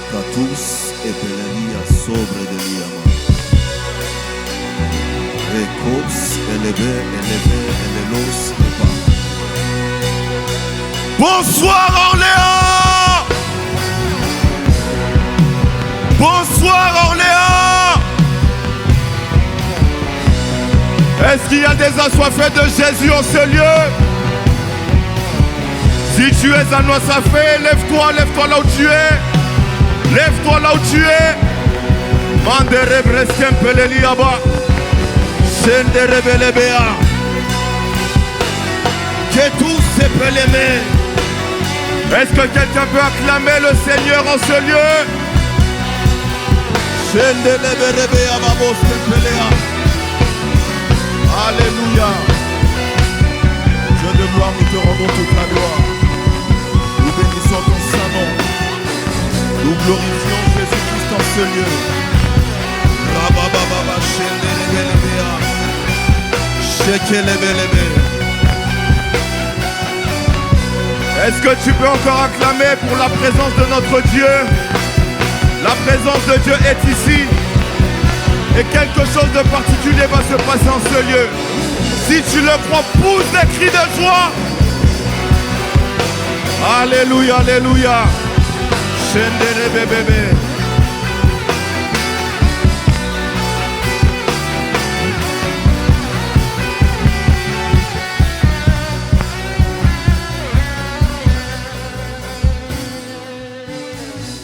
Rekatus epelelia sobre de liama. Rekos eleve elelos epa. Bonsoir Orléans! Bonsoir Orléans! Est-ce qu'il y a des assoiffés de Jésus en ce lieu? Si tu es un assoiffé, lève-toi là où tu es. Lève-toi là où tu es. Mandere breskem peleliaba. Sendere belebea. Que tous se peut l'aimer. Est-ce que quelqu'un peut acclamer le Seigneur en ce lieu? Sendere belebea babos pelea. Alléluia. Dieu de gloire, nous te rendons toute la gloire. Nous bénissons ton saint nom. Nous glorifions Jésus-Christ en ce lieu. Rabababa shendelebelebea. Shekelebelebe. Est-ce que tu peux encore acclamer pour la présence de notre Dieu? La présence de Dieu est ici. Et quelque chose de particulier va se passer en ce lieu. Si tu le crois, pousse des cris de joie. Alléluia, alléluia. Shendere bébé.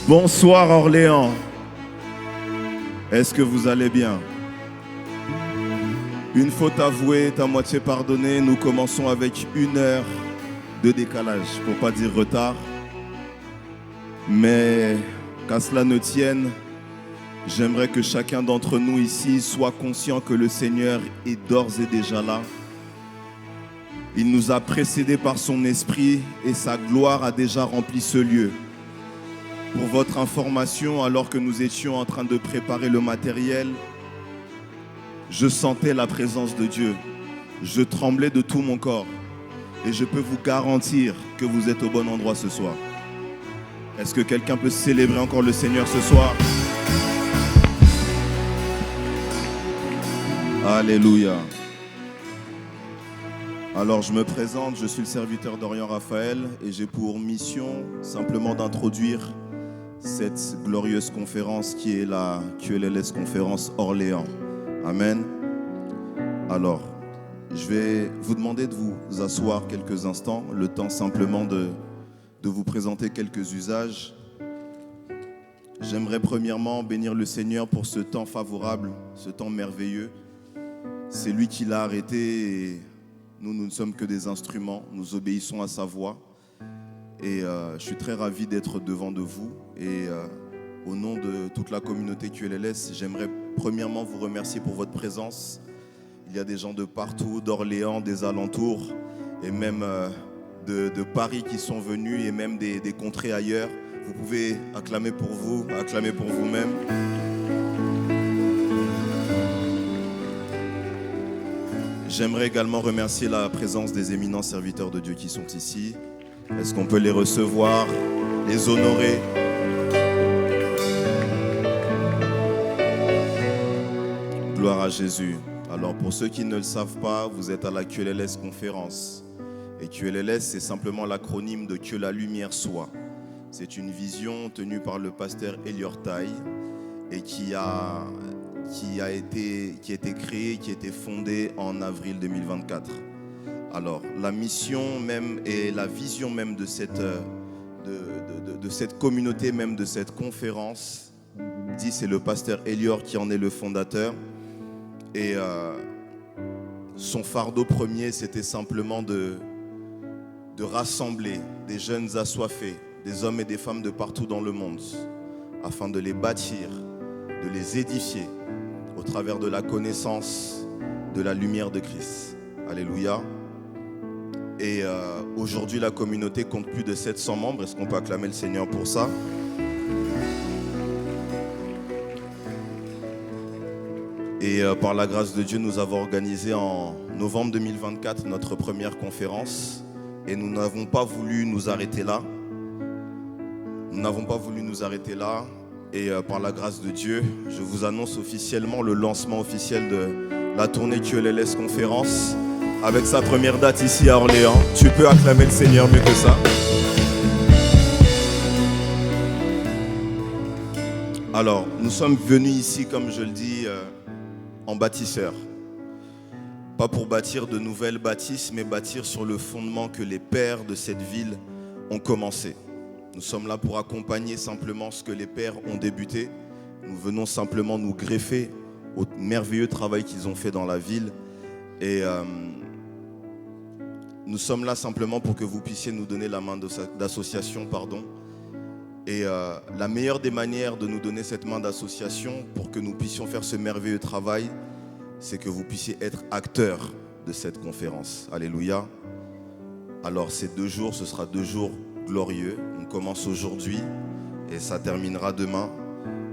Bonsoir Orléans. Est-ce que vous allez bien? Une faute avouée est à moitié pardonnée. Nous commençons avec 1 heure de décalage, pour pas dire retard. Mais qu'à cela ne tienne, j'aimerais que chacun d'entre nous ici soit conscient que le Seigneur est d'ores et déjà là. Il nous a précédés par son esprit et sa gloire a déjà rempli ce lieu. Pour votre information, alors que nous étions en train de préparer le matériel, je sentais la présence de Dieu. Je tremblais de tout mon corps. Et je peux vous garantir que vous êtes au bon endroit ce soir. Est-ce que quelqu'un peut célébrer encore le Seigneur ce soir? Alléluia. Alors je me présente, je suis le serviteur d'Orient Raphaël et j'ai pour mission simplement d'introduire cette glorieuse conférence qui est la QLLS Conférence Orléans. Amen. Alors, je vais vous demander de vous asseoir quelques instants, le temps simplement de vous présenter quelques usages. J'aimerais premièrement bénir le Seigneur pour ce temps favorable, ce temps merveilleux. C'est lui qui l'a arrêté et nous ne sommes que des instruments, nous obéissons à sa voix. Et je suis très ravi d'être devant de vous. Et au nom de toute la communauté QLLS, j'aimerais premièrement vous remercier pour votre présence. Il y a des gens de partout, d'Orléans, des alentours, et même de Paris qui sont venus, et même des contrées ailleurs. Vous pouvez acclamer pour vous, acclamer pour vous-même. J'aimerais également remercier la présence des éminents serviteurs de Dieu qui sont ici. Est-ce qu'on peut les recevoir, les honorer? Gloire à Jésus. Alors pour ceux qui ne le savent pas, vous êtes à la QLLS Conférence. Et QLLS, c'est simplement l'acronyme de Que la lumière soit. C'est une vision tenue par le pasteur Elior Taï et qui a été créée, qui a été fondée en avril 2024. Alors, la mission même et la vision même de cette communauté, même de cette conférence, dit c'est le pasteur Elior qui en est le fondateur. Et son fardeau premier, c'était simplement de rassembler des jeunes assoiffés, des hommes et des femmes de partout dans le monde, afin de les bâtir, de les édifier au travers de la connaissance de la lumière de Christ. Alléluia. Et aujourd'hui, la communauté compte plus de 700 membres. Est-ce qu'on peut acclamer le Seigneur pour ça? Et par la grâce de Dieu, nous avons organisé en novembre 2024 notre première conférence. Et nous n'avons pas voulu nous arrêter là. Nous n'avons pas voulu nous arrêter là et par la grâce de Dieu, je vous annonce officiellement le lancement officiel de la tournée QLLS Conférence avec sa première date ici à Orléans. Tu peux acclamer le Seigneur mieux que ça. Alors, nous sommes venus ici, comme je le dis, en bâtisseurs. Pas pour bâtir de nouvelles bâtisses, mais bâtir sur le fondement que les pères de cette ville ont commencé. Nous sommes là pour accompagner simplement ce que les pères ont débuté. Nous venons simplement nous greffer au merveilleux travail qu'ils ont fait dans la ville. Et nous sommes là simplement pour que vous puissiez nous donner la main d'association, Et la meilleure des manières de nous donner cette main d'association pour que nous puissions faire ce merveilleux travail, c'est que vous puissiez être acteurs de cette conférence. Alléluia. Alors ces 2 jours, ce sera 2 jours glorieux. On commence aujourd'hui et ça terminera demain.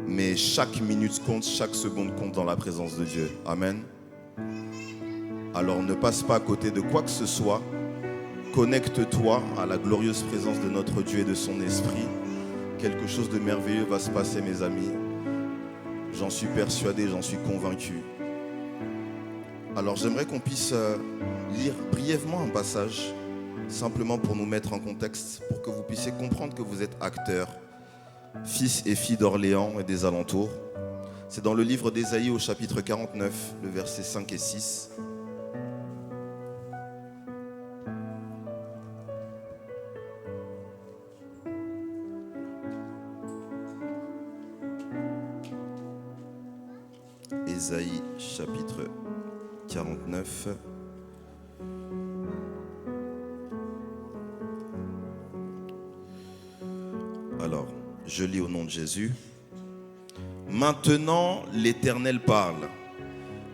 Mais chaque minute compte, chaque seconde compte dans la présence de Dieu. Amen. Alors ne passe pas à côté de quoi que ce soit. Connecte-toi à la glorieuse présence de notre Dieu et de son esprit. Quelque chose de merveilleux va se passer, mes amis. J'en suis persuadé, j'en suis convaincu. Alors j'aimerais qu'on puisse lire brièvement un passage, simplement pour nous mettre en contexte, pour que vous puissiez comprendre que vous êtes acteurs, fils et filles d'Orléans et des alentours. C'est dans le livre d'Ésaïe au chapitre 49, le verset 5 et 6. Ésaïe chapitre 49. Alors, je lis au nom de Jésus. Maintenant, l'Éternel parle,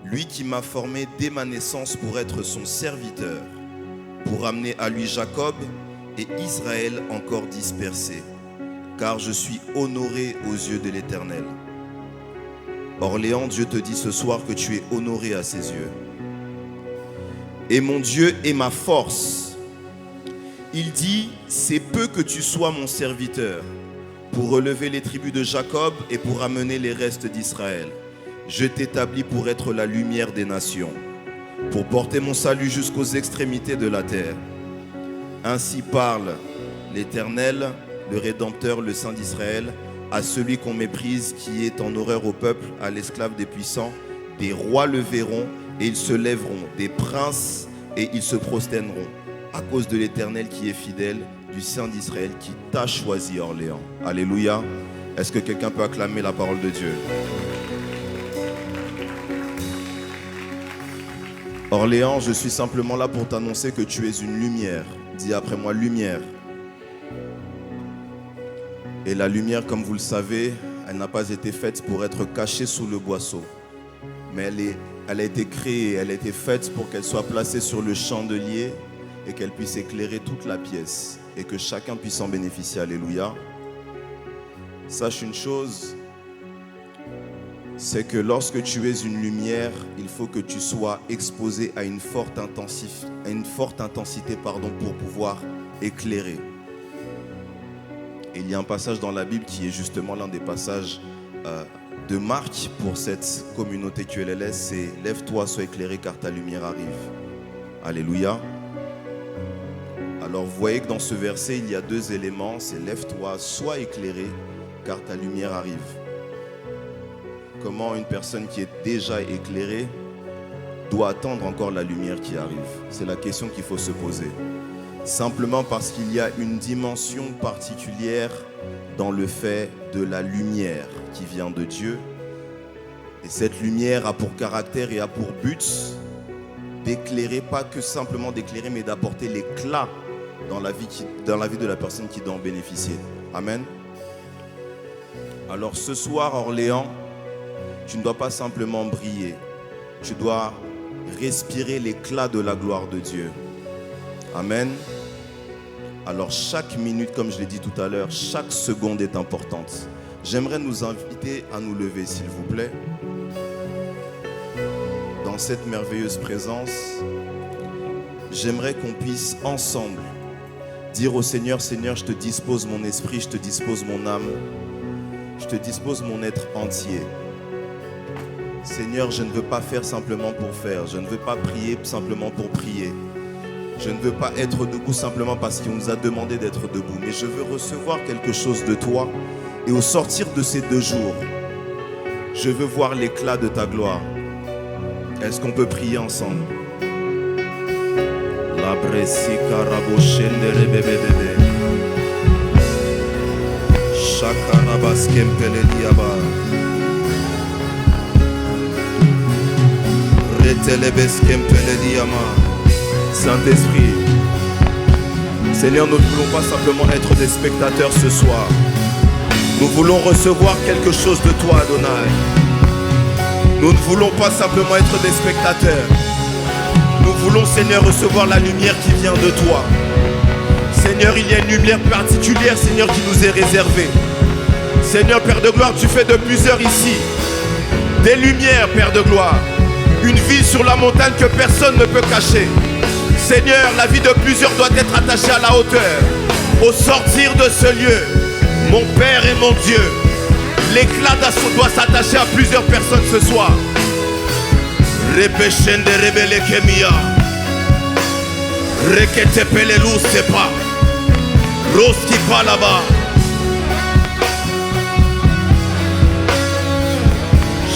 lui qui m'a formé dès ma naissance pour être son serviteur, pour amener à lui Jacob et Israël encore dispersé, car je suis honoré aux yeux de l'Éternel. Orléans, Dieu te dit ce soir que tu es honoré à ses yeux. Et mon Dieu est ma force. Il dit, c'est peu que tu sois mon serviteur, pour relever les tribus de Jacob et pour amener les restes d'Israël. Je t'établis pour être la lumière des nations, pour porter mon salut jusqu'aux extrémités de la terre. Ainsi parle l'Éternel, le Rédempteur, le Saint d'Israël, à celui qu'on méprise, qui est en horreur au peuple, à l'esclave des puissants. Des rois le verront et ils se lèveront, des princes et ils se prosterneront, à cause de l'Éternel qui est fidèle, du Saint d'Israël qui t'a choisi, Orléans. Alléluia. Est-ce que quelqu'un peut acclamer la parole de Dieu? Orléans, je suis simplement là pour t'annoncer que tu es une lumière. Dis après moi, lumière. Et la lumière, comme vous le savez, elle n'a pas été faite pour être cachée sous le boisseau. Mais elle a été créée, elle a été faite pour qu'elle soit placée sur le chandelier et qu'elle puisse éclairer toute la pièce et que chacun puisse en bénéficier. Alléluia. Sache une chose, c'est que lorsque tu es une lumière, il faut que tu sois exposé à une forte intensité pour pouvoir éclairer. Et il y a un passage dans la Bible qui est justement l'un des passages de marque pour cette communauté QLLS, c'est « Lève-toi, sois éclairé car ta lumière arrive ». Alléluia. Alors vous voyez que dans ce verset, il y a 2 éléments, c'est « Lève-toi, sois éclairé car ta lumière arrive ». Comment une personne qui est déjà éclairée doit attendre encore la lumière qui arrive? C'est la question qu'il faut se poser. Simplement parce qu'il y a une dimension particulière dans le fait de la lumière qui vient de Dieu. Et cette lumière a pour caractère et a pour but d'éclairer, pas que simplement d'éclairer, mais d'apporter l'éclat dans la vie de la personne qui doit en bénéficier. Amen. Alors ce soir, Orléans, tu ne dois pas simplement briller, tu dois respirer l'éclat de la gloire de Dieu. Amen. Alors chaque minute, comme je l'ai dit tout à l'heure, chaque seconde est importante. J'aimerais nous inviter à nous lever, s'il vous plaît. Dans cette merveilleuse présence, j'aimerais qu'on puisse ensemble Dire au Seigneur, Seigneur, je te dispose mon esprit, je te dispose mon âme, je te dispose mon être entier. Seigneur, je ne veux pas faire simplement pour faire, je ne veux pas prier simplement pour prier. Je ne veux pas être debout simplement parce qu'il nous a demandé d'être debout, mais je veux recevoir quelque chose de toi. Et au sortir de ces 2 jours, je veux voir l'éclat de ta gloire. Est-ce qu'on peut prier ensemble? La bresica raboshende rebebebebe. Shakarabas kempele diaba. Retelebes kempele diama. Saint-Esprit, Seigneur, nous ne voulons pas simplement être des spectateurs ce soir. Nous voulons recevoir quelque chose de toi, Adonai. Nous ne voulons pas simplement être des spectateurs. Nous voulons, Seigneur, recevoir la lumière qui vient de toi. Seigneur, il y a une lumière particulière, Seigneur, qui nous est réservée. Seigneur, Père de gloire, tu fais de plusieurs ici des lumières, Père de gloire. Une ville sur la montagne que personne ne peut cacher. Seigneur, la vie de plusieurs doit être attachée à la hauteur. Au sortir de ce lieu, mon Père et mon Dieu, l'éclat doit s'attacher à plusieurs personnes ce soir. Repeshende rebele kemia. Rekete pelelu sepa. Roski pa là-bas.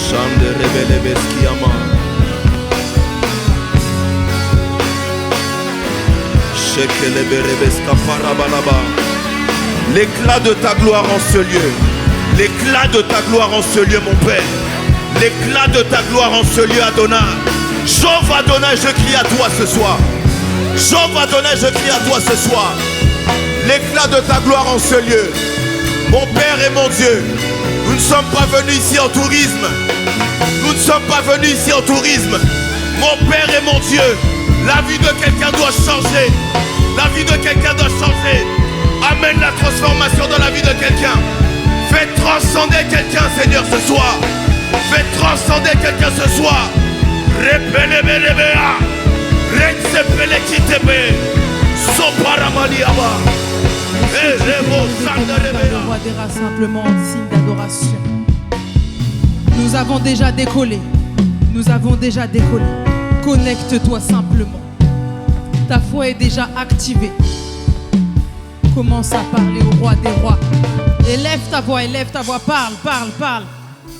Chande rebele beskiama. L'éclat de ta gloire en ce lieu. L'éclat de ta gloire en ce lieu, mon Père. L'éclat de ta gloire en ce lieu, Adonai. Jove Adonai, je crie à toi ce soir. Jove Adonai, je crie à toi ce soir. L'éclat de ta gloire en ce lieu. Mon Père et mon Dieu, nous ne sommes pas venus ici en tourisme. Nous ne sommes pas venus ici en tourisme. Mon Père et mon Dieu, la vie de quelqu'un doit changer. La vie de quelqu'un doit changer. Amène la transformation dans la vie de quelqu'un. Fais transcender quelqu'un, Seigneur, ce soir. Fais transcender quelqu'un ce soir. Repelebelebea. Rexepelekitebe. Soparamaliaba. Le roi des rats simplement en signe d'adoration. Nous avons déjà décollé. Nous avons déjà décollé. Connecte-toi simplement. Ta foi est déjà activée. Commence à parler au roi des rois. Élève ta voix, parle, parle, parle.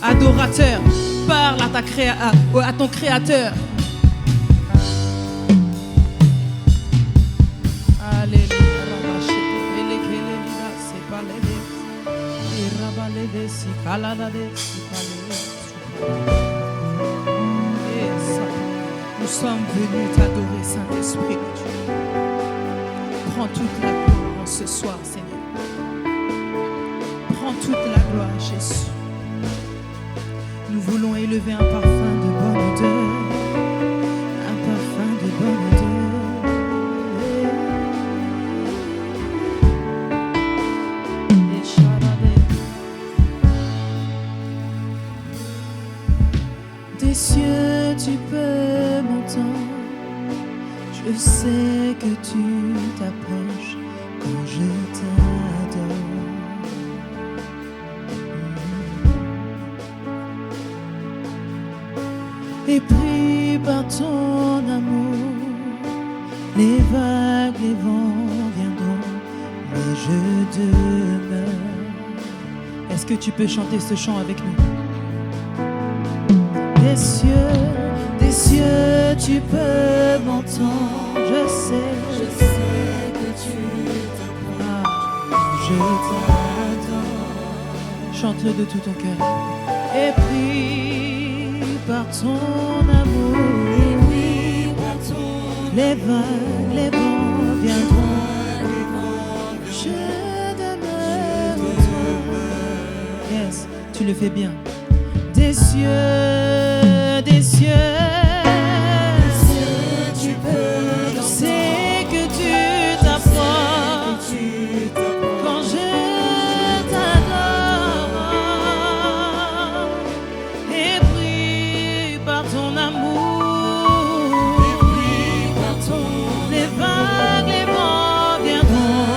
Adorateur, parle à ton créateur. Nous sommes venus t'adorer, Saint-Esprit de Dieu. Prends toute la gloire ce soir, Seigneur. Prends toute la gloire, Jésus. Nous voulons élever un parfum de bonne odeur. Un parfum de bonne odeur. Des cieux, tu peux m'entendre. Je sais que tu t'approches quand je t'adore. Et pris par ton amour, les vagues, les vents viendront, mais je demeure. Est-ce que tu peux chanter ce chant avec nous? Des cieux, tu peux m'entendre. Je sais que tu t'approches. Je t'adore. Chante-le de tout ton cœur. Et pris par ton amour, les vagues, les vents viendront. Je demeure en toi. Yes, tu le fais bien. Des cieux, des cieux, tu peux. Je sais que tu t'approches quand je t'adore. Et pris par ton amour, les vagues, les vents viendront.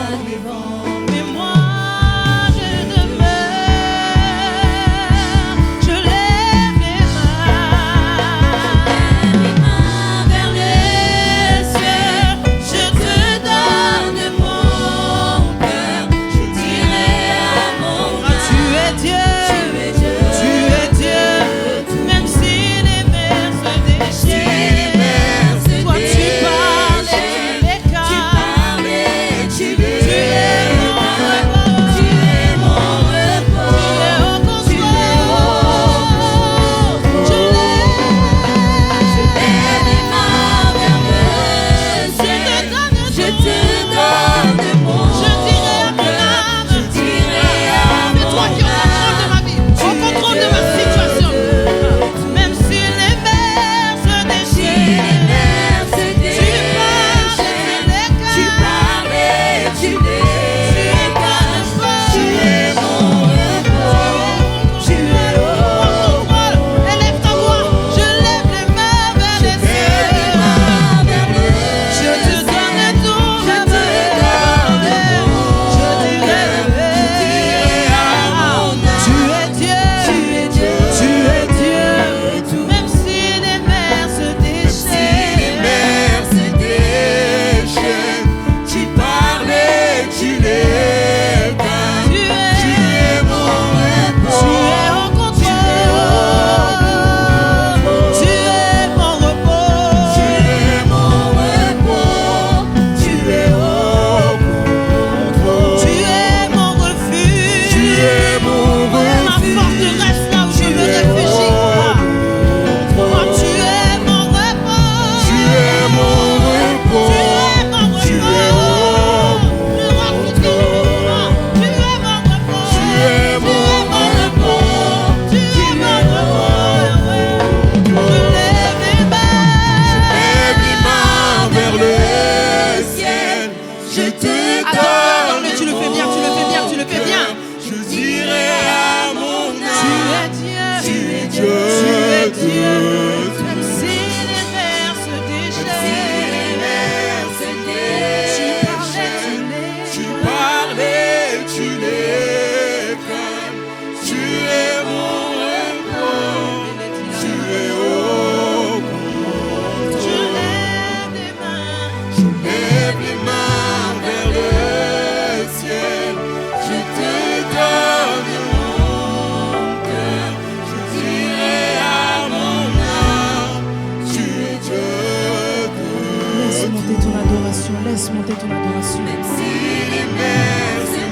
monter ton adoration. Laisse monter ton adoration. Même si les mers se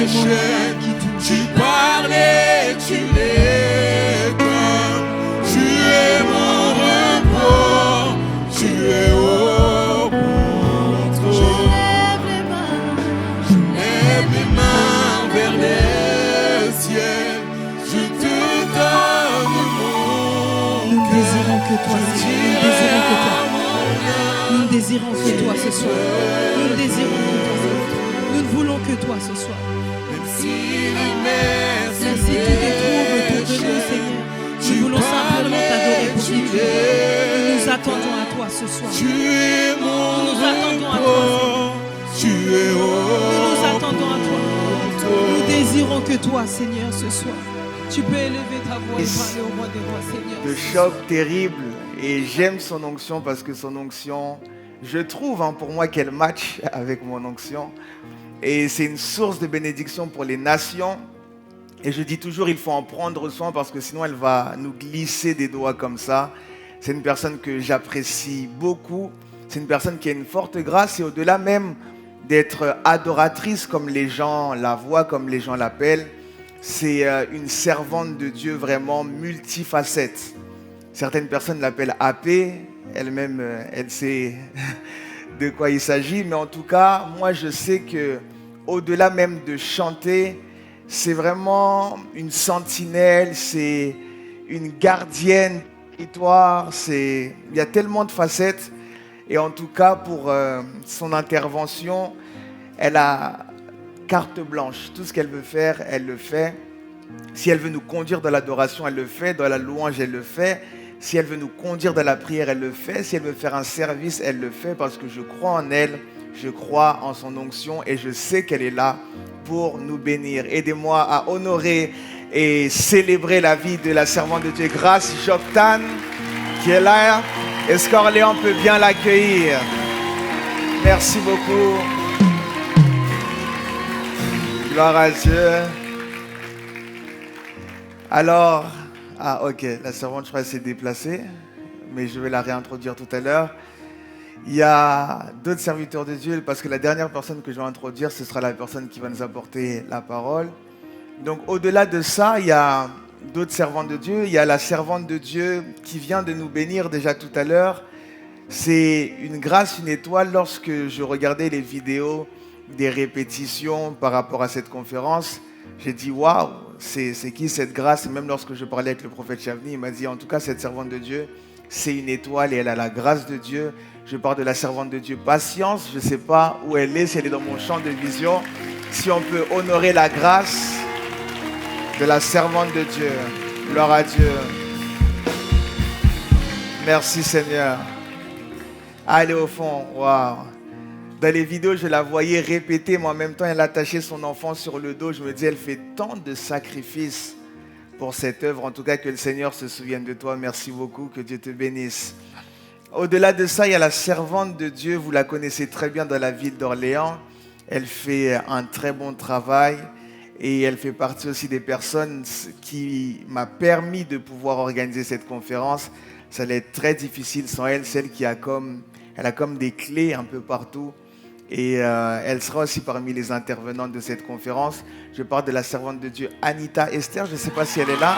déchaînent, tu parlais, tu es comme, tu es mon repos, tu es au contrôle. Je lève les mains vers les ciels, je te donne mon Nous ne cœur. désirons que toi, Seigneur. Nous ne désirons que toi. Nous ne désirons que toi ce soir. Nous ne désirons que toi ce soir. Nous ne voulons que toi ce soir. Même si les mers se Même si tout est trouble autour de nous, Seigneur, nous voulons simplement t'adorer pour qui tu es. Nous nous attendons à toi ce soir. tu es mon Nous nous attendons à toi, repos, tu es au Nous nous attendons à toi. Nous désirons que toi, Seigneur, ce soir. Tu peux élever ta voix et parler au roi des rois, Seigneur. De choc terrible. Et j'aime son onction parce que son onction, je trouve pour moi qu'elle match avec mon onction. Et c'est une source de bénédiction pour les nations. Et je dis toujours, il faut en prendre soin parce que sinon elle va nous glisser des doigts comme ça. C'est une personne que j'apprécie beaucoup. C'est une personne qui a une forte grâce et au-delà même d'être adoratrice comme les gens la voient, comme les gens l'appellent, c'est une servante de Dieu vraiment multifacette. Certaines personnes l'appellent AP, elle-même, elle sait de quoi il s'agit, mais en tout cas, moi je sais que au-delà même de chanter, c'est vraiment une sentinelle, c'est une gardienne du territoire, il y a tellement de facettes. Et en tout cas, pour son intervention, elle a carte blanche. Tout ce qu'elle veut faire, elle le fait. Si elle veut nous conduire dans l'adoration, elle le fait. Dans la louange, elle le fait. Si elle veut nous conduire dans la prière, elle le fait. Si elle veut faire un service, elle le fait parce que je crois en elle, je crois en son onction et je sais qu'elle est là pour nous bénir. Aidez-moi à honorer et célébrer la vie de la servante de Dieu, Grace Joktan, qui est là. Est-ce qu'Orléans peut bien l'accueillir? Merci beaucoup. Gloire à Dieu. Alors, ok, la servante, je crois, s'est déplacée, mais je vais la réintroduire tout à l'heure. Il y a d'autres serviteurs de Dieu, parce que la dernière personne que je vais introduire, ce sera la personne qui va nous apporter la parole. Donc, au-delà de ça, il y a d'autres servantes de Dieu. Il y a la servante de Dieu qui vient de nous bénir déjà tout à l'heure. C'est une grâce, une étoile. Lorsque je regardais les vidéos des répétitions par rapport à cette conférence, j'ai dit waouh, c'est qui cette grâce? Et même lorsque je parlais avec le prophète Chavni, il m'a dit en tout cas cette servante de Dieu, c'est une étoile et elle a la grâce de Dieu. Je parle de la servante de Dieu Patience. Je ne sais pas où elle est, si elle est dans mon champ de vision. Si on peut honorer la grâce de la servante de Dieu. Gloire à Dieu. Merci Seigneur. Allez au fond, waouh. Dans les vidéos, je la voyais répéter, mais en même temps, elle attachait son enfant sur le dos. Je me dis, elle fait tant de sacrifices pour cette œuvre. En tout cas, que le Seigneur se souvienne de toi. Merci beaucoup, que Dieu te bénisse. Au-delà de ça, il y a la servante de Dieu. Vous la connaissez très bien dans la ville d'Orléans. Elle fait un très bon travail. Et elle fait partie aussi des personnes qui m'a permis de pouvoir organiser cette conférence. Ça allait être très difficile sans elle, celle qui a elle a comme des clés un peu partout. Et elle sera aussi parmi les intervenantes de cette conférence. Je parle de la servante de Dieu Anita Esther. Je ne sais pas si elle est là.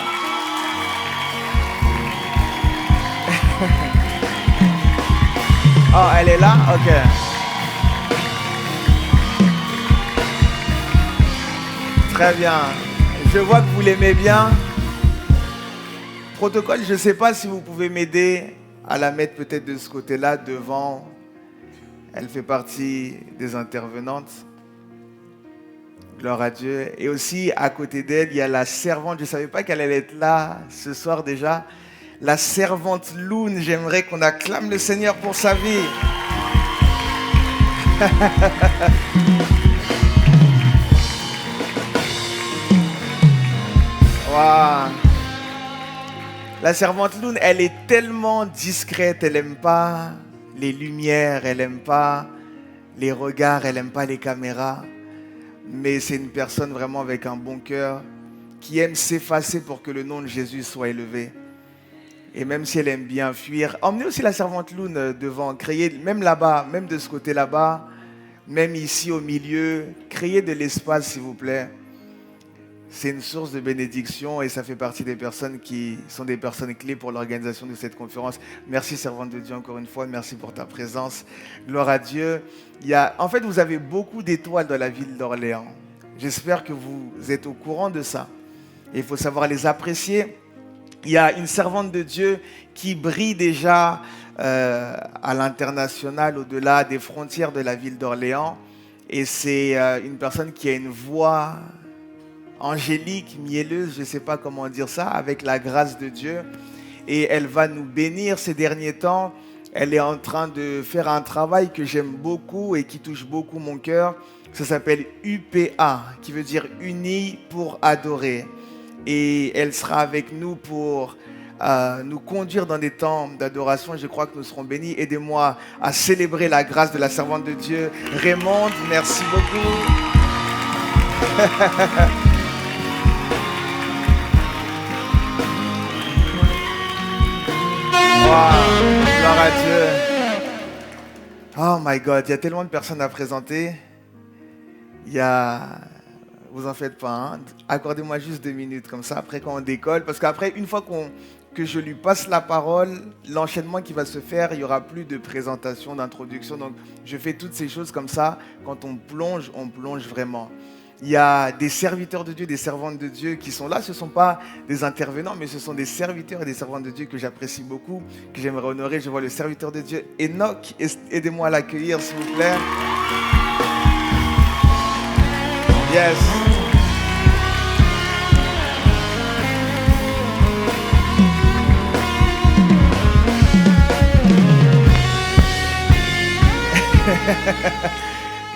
Oh, elle est là? Ok. Très bien. Je vois que vous l'aimez bien. Protocole, je ne sais pas si vous pouvez m'aider à la mettre peut-être de ce côté-là, devant. Elle fait partie des intervenantes. Gloire à Dieu. Et aussi, à côté d'elle, il y a la servante. Je ne savais pas qu'elle allait être là ce soir déjà. La servante Loun. J'aimerais qu'on acclame le Seigneur pour sa vie. Wow. La servante Loun, elle est tellement discrète. Elle n'aime pas les lumières, elle n'aime pas les regards, elle n'aime pas les caméras. Mais c'est une personne vraiment avec un bon cœur qui aime s'effacer pour que le nom de Jésus soit élevé. Et même si elle aime bien fuir, emmenez aussi la servante Loun devant, créez, même là-bas, même de ce côté là-bas, même ici au milieu, créez de l'espace s'il vous plaît. C'est une source de bénédiction et ça fait partie des personnes qui sont des personnes clés pour l'organisation de cette conférence. Merci servante de Dieu encore une fois, merci pour ta présence. Gloire à Dieu. En fait, vous avez beaucoup d'étoiles dans la ville d'Orléans. J'espère que vous êtes au courant de ça. Et il faut savoir les apprécier. Il y a une servante de Dieu qui brille déjà à l'international, au-delà des frontières de la ville d'Orléans. Et c'est une personne qui a une voix angélique, mielleuse, je ne sais pas comment dire ça, avec la grâce de Dieu. Et elle va nous bénir ces derniers temps. Elle est en train de faire un travail que j'aime beaucoup et qui touche beaucoup mon cœur. Ça s'appelle UPA, qui veut dire Unis pour adorer. Et elle sera avec nous pour nous conduire dans des temps d'adoration. Je crois que nous serons bénis. Aidez-moi à célébrer la grâce de la servante de Dieu. Raymonde, merci beaucoup. Wow, gloire à Dieu. Oh my God, il y a tellement de personnes à présenter. Vous en faites pas, hein? Accordez-moi juste 2 minutes comme ça, après quand on décolle. Parce qu'après, une fois que je lui passe la parole, l'enchaînement qui va se faire, il n'y aura plus de présentation, d'introduction. Donc, je fais toutes ces choses comme ça. Quand on plonge vraiment. Il y a des serviteurs de Dieu, des servantes de Dieu qui sont là. Ce ne sont pas des intervenants, mais ce sont des serviteurs et des servantes de Dieu que j'apprécie beaucoup, que j'aimerais honorer. Je vois le serviteur de Dieu, Enoch. Aidez-moi à l'accueillir, s'il vous plaît. Yes.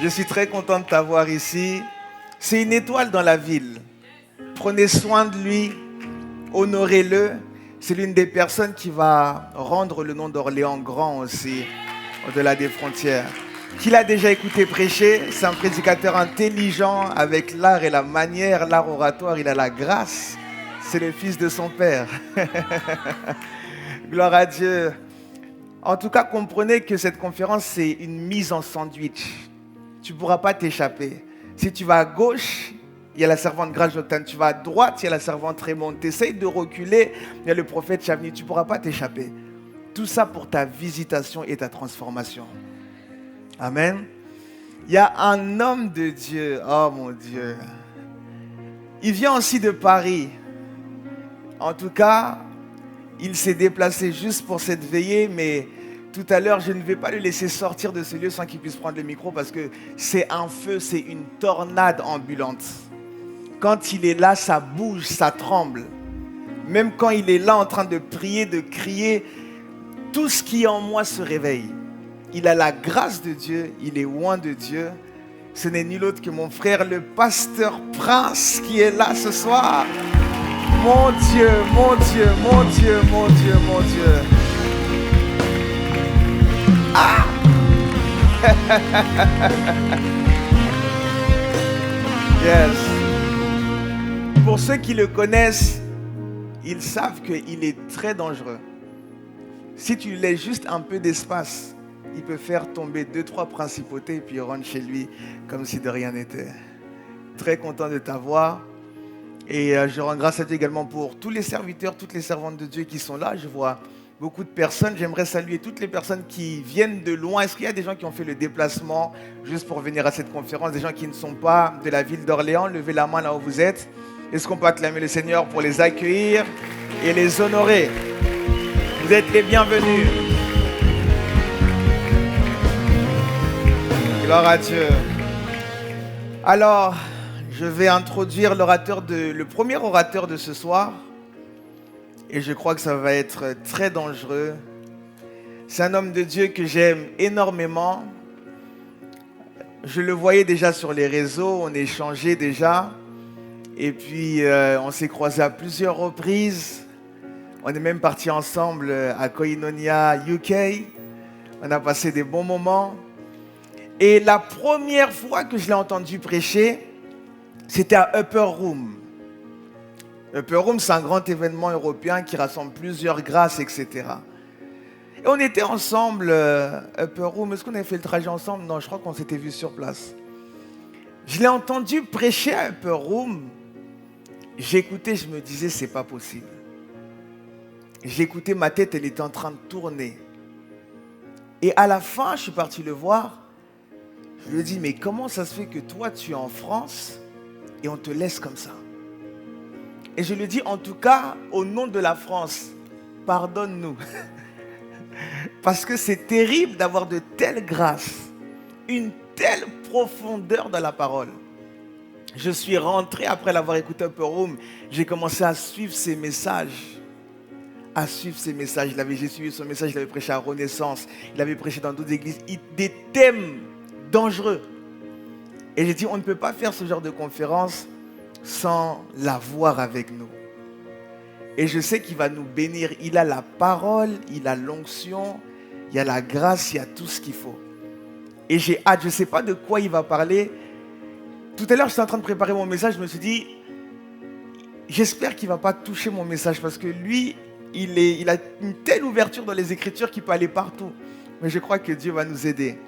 Je suis très content de t'avoir ici. C'est une étoile dans la ville. Prenez soin de lui, honorez-le. C'est l'une des personnes qui va rendre le nom d'Orléans grand aussi, au-delà des frontières. Qui l'a déjà écouté prêcher? C'est un prédicateur intelligent, avec l'art et la manière, l'art oratoire, il a la grâce. C'est le fils de son père. Gloire à Dieu. En tout cas, comprenez que cette conférence, c'est une mise en sandwich. Tu ne pourras pas t'échapper. Si tu vas à gauche, il y a la servante Grace Joctane. Tu vas à droite, il y a la servante Raymonde. Tu essayes de reculer, il y a le prophète Chavni. Tu ne pourras pas t'échapper. Tout ça pour ta visitation et ta transformation. Amen. Il y a un homme de Dieu. Oh mon Dieu. Il vient aussi de Paris. En tout cas, il s'est déplacé juste pour cette veillée, mais tout à l'heure, je ne vais pas le laisser sortir de ce lieu sans qu'il puisse prendre le micro parce que c'est un feu, c'est une tornade ambulante. Quand il est là, ça bouge, ça tremble. Même quand il est là en train de prier, de crier, tout ce qui est en moi se réveille. Il a la grâce de Dieu, il est loin de Dieu. Ce n'est nul autre que mon frère, le pasteur Prince, qui est là ce soir. Mon Dieu, mon Dieu, mon Dieu, mon Dieu, mon Dieu. Ah! Yes. Pour ceux qui le connaissent, ils savent qu'il est très dangereux. Si tu lui laisses juste un peu d'espace, il peut faire tomber 2-3 principautés et puis il rentre chez lui comme si de rien n'était. Très content de t'avoir. Et je rends grâce à Dieu également pour tous les serviteurs, toutes les servantes de Dieu qui sont là. Je vois beaucoup de personnes. J'aimerais saluer toutes les personnes qui viennent de loin. Est-ce qu'il y a des gens qui ont fait le déplacement juste pour venir à cette conférence? Des gens qui ne sont pas de la ville d'Orléans? Levez la main là où vous êtes. Est-ce qu'on peut acclamer le Seigneur pour les accueillir et les honorer? Vous êtes les bienvenus. Gloire à Dieu. Alors, je vais introduire le premier orateur de ce soir. Et je crois que ça va être très dangereux. C'est un homme de Dieu que j'aime énormément. Je le voyais déjà sur les réseaux, on échangeait déjà. Et puis, on s'est croisés à plusieurs reprises. On est même partis ensemble à Koinonia UK. On a passé des bons moments. Et la première fois que je l'ai entendu prêcher, c'était à Upper Room. Upper Room, c'est un grand événement européen qui rassemble plusieurs grâces, etc. Et on était ensemble, Upper Room. Est-ce qu'on avait fait le trajet ensemble? Non, je crois qu'on s'était vus sur place. Je l'ai entendu prêcher à Upper Room. J'écoutais, je me disais, c'est pas possible. J'écoutais, ma tête, elle était en train de tourner. Et à la fin, je suis parti le voir. Je lui ai dit, mais comment ça se fait que toi, tu es en France et on te laisse comme ça? Et je lui ai dit, en tout cas, au nom de la France, pardonne-nous. Parce que c'est terrible d'avoir de telles grâces, une telle profondeur dans la parole. Je suis rentré après l'avoir écouté Upper Room. J'ai commencé à suivre ses messages. J'ai suivi son message, il avait prêché à Renaissance, il avait prêché dans d'autres églises, des thèmes dangereux. Et j'ai dit, on ne peut pas faire ce genre de conférence sans l'avoir avec nous. Et je sais qu'il va nous bénir. Il a la parole, il a l'onction, il y a la grâce, il y a tout ce qu'il faut. Et j'ai hâte, je ne sais pas de quoi il va parler. Tout à l'heure, j'étais en train de préparer mon message, je me suis dit, j'espère qu'il ne va pas toucher mon message parce que lui, il a une telle ouverture dans les Écritures qu'il peut aller partout. Mais je crois que Dieu va nous aider.